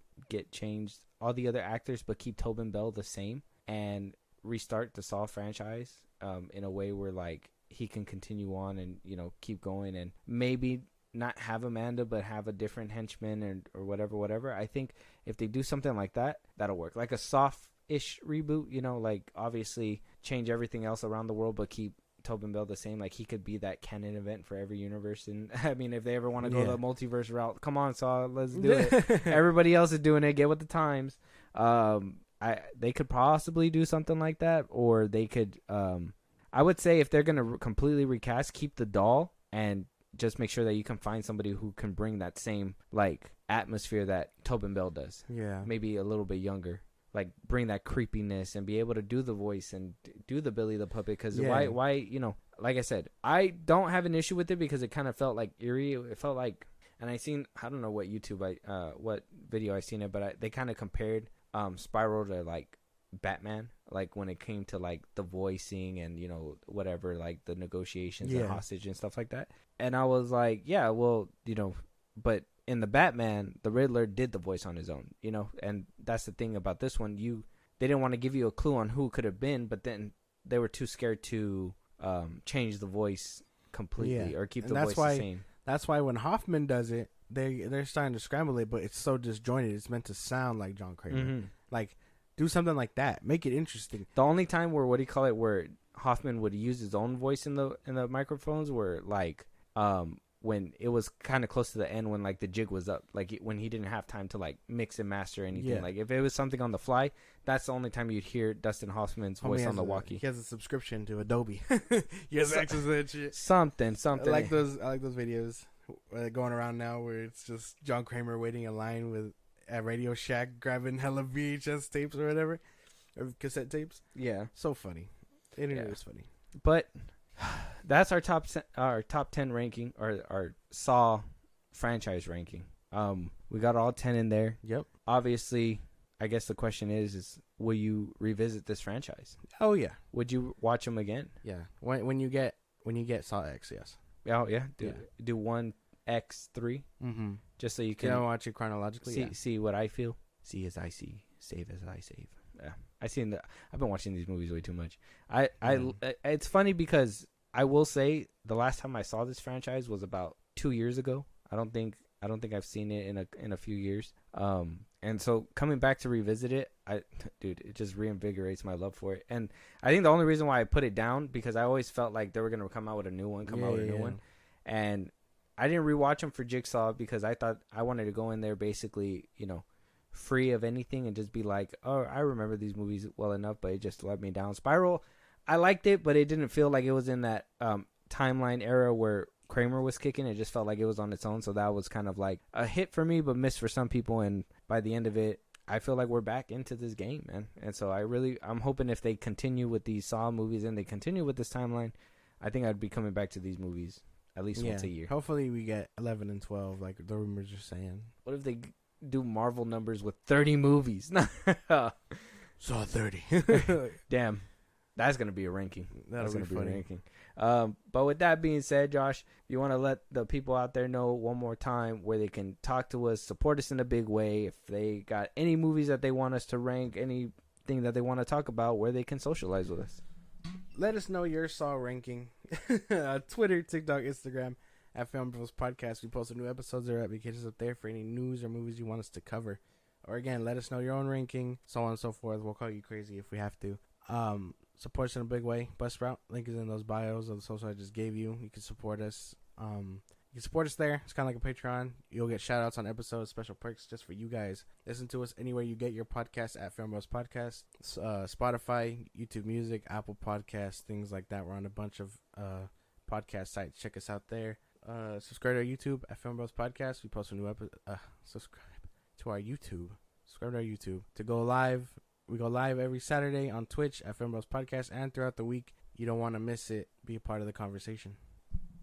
changed all the other actors, but keep Tobin Bell the same, and restart the Saw franchise in a way where like he can continue on and keep going, and maybe not have Amanda but have a different henchman or whatever. I think if they do something like that, that'll work. Like a soft-ish reboot, like obviously change everything else around the world but keep Tobin Bell the same. Like, he could be that canon event for every universe. And I mean, if they ever want to go the multiverse route, come on, Saw, let's do it. Everybody else is doing it. Get with the times. They could possibly do something like that, or they could. I would say if they're gonna completely recast, keep the doll and just make sure that you can find somebody who can bring that same like atmosphere that Tobin Bell does. Yeah, maybe a little bit younger. Like, bring that creepiness and be able to do the voice and do the Billy the Puppet. Because why, like I said, I don't have an issue with it because it kind of felt like eerie. It felt like, and I don't know what what video I seen it, but they kind of compared Spiral to like Batman, like when it came to like the voicing and whatever, like the negotiations and hostage and stuff like that. And I was like, yeah, well, but in the Batman, the Riddler did the voice on his own, and that's the thing about this one. They didn't want to give you a clue on who it could have been, but then they were too scared to change the voice completely or keep the voice the same. That's why when Hoffman does it, they're starting to scramble it, but it's so disjointed. It's meant to sound like John Kramer. Mm-hmm. Like, do something like that. Make it interesting. The only time where where Hoffman would use his own voice in the microphones were like when it was kind of close to the end, when like the jig was up, like when he didn't have time to like mix and master anything. Yeah. Like if it was something on the fly, that's the only time you'd hear Dustin Hoffman's voice on the walkie. He has a subscription to Adobe. He has access to that shit. Something. I like those videos going around now where it's just John Kramer waiting in line at Radio Shack grabbing hella VHS tapes or whatever, or cassette tapes. Yeah, so funny. The internet is funny. But that's our top 10 ranking, or our Saw franchise ranking. We got all 10 in there. Yep. Obviously, I guess the question is will you revisit this franchise? Oh yeah. Would you watch them again? Yeah. When you get Saw X, yes. Oh yeah. Do 1X3. Mm-hmm. Just so you can watch it chronologically. See what I feel. See as I see. Save as I save. Yeah. I've been watching these movies way too much. It's funny because I will say the last time I saw this franchise was about 2 years ago. I don't think I've seen it in a few years. And so coming back to revisit it, it just reinvigorates my love for it. And I think the only reason why I put it down because I always felt like they were gonna come out with a new one, and I didn't rewatch them for Jigsaw because I thought I wanted to go in there basically, free of anything and just be like, oh, I remember these movies well enough, but it just let me down. Spiral, I liked it, but it didn't feel like it was in that timeline era where Kramer was kicking. It just felt like it was on its own, so that was kind of like a hit for me, but miss for some people. And by the end of it, I feel like we're back into this game, man. And so I'm hoping if they continue with these Saw movies and they continue with this timeline, I think I'd be coming back to these movies at least once a year. Hopefully we get 11 and 12, like the rumors are saying. What if they do Marvel numbers with 30 movies? Saw 30. Damn. That's going to be a ranking. That's going to be a ranking. But with that being said, Josh, if you want to let the people out there know one more time where they can talk to us, support us in a big way, if they got any movies that they want us to rank, anything that they want to talk about, where they can socialize with us. Let us know your Saw ranking. Twitter, TikTok, Instagram, at FIlmBros Podcast. We post new episodes there. You can hit us up there for any news or movies you want us to cover. Or again, let us know your own ranking, so on and so forth. We'll call you crazy if we have to. Support us in a big way. Buzzsprout, link is in those bios of the social I just gave you. You can support us. You can support us there. It's kind of like a Patreon. You'll get shout outs on episodes, special perks just for you guys. Listen to us anywhere you get your podcast at FIlmBros Podcast. Spotify, YouTube Music, Apple Podcasts, things like that. We're on a bunch of podcast sites. Check us out there. Subscribe to our YouTube at FIlmBros Podcast. We post a new episode. Subscribe to our YouTube. Subscribe to our YouTube to go live. We go live every Saturday on Twitch at FIlmBros Podcast and throughout the week. You don't want to miss it. Be a part of the conversation.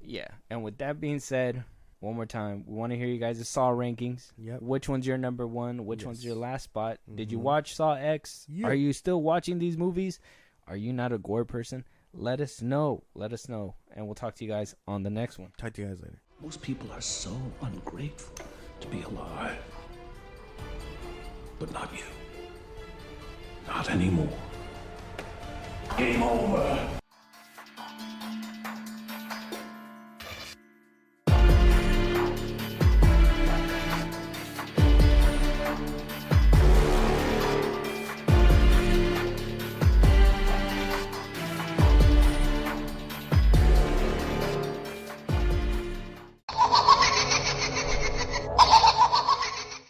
Yeah, and with that being said, one more time, we want to hear you guys' Saw rankings. Yep. Which one's your number one? Which one's your last spot? Mm-hmm. Did you watch Saw X? Yep. Are you still watching these movies? Are you not a gore person? Let us know. And we'll talk to you guys on the next one. Talk to you guys later. Most people are so ungrateful to be alive. But not you. Not anymore. Game over.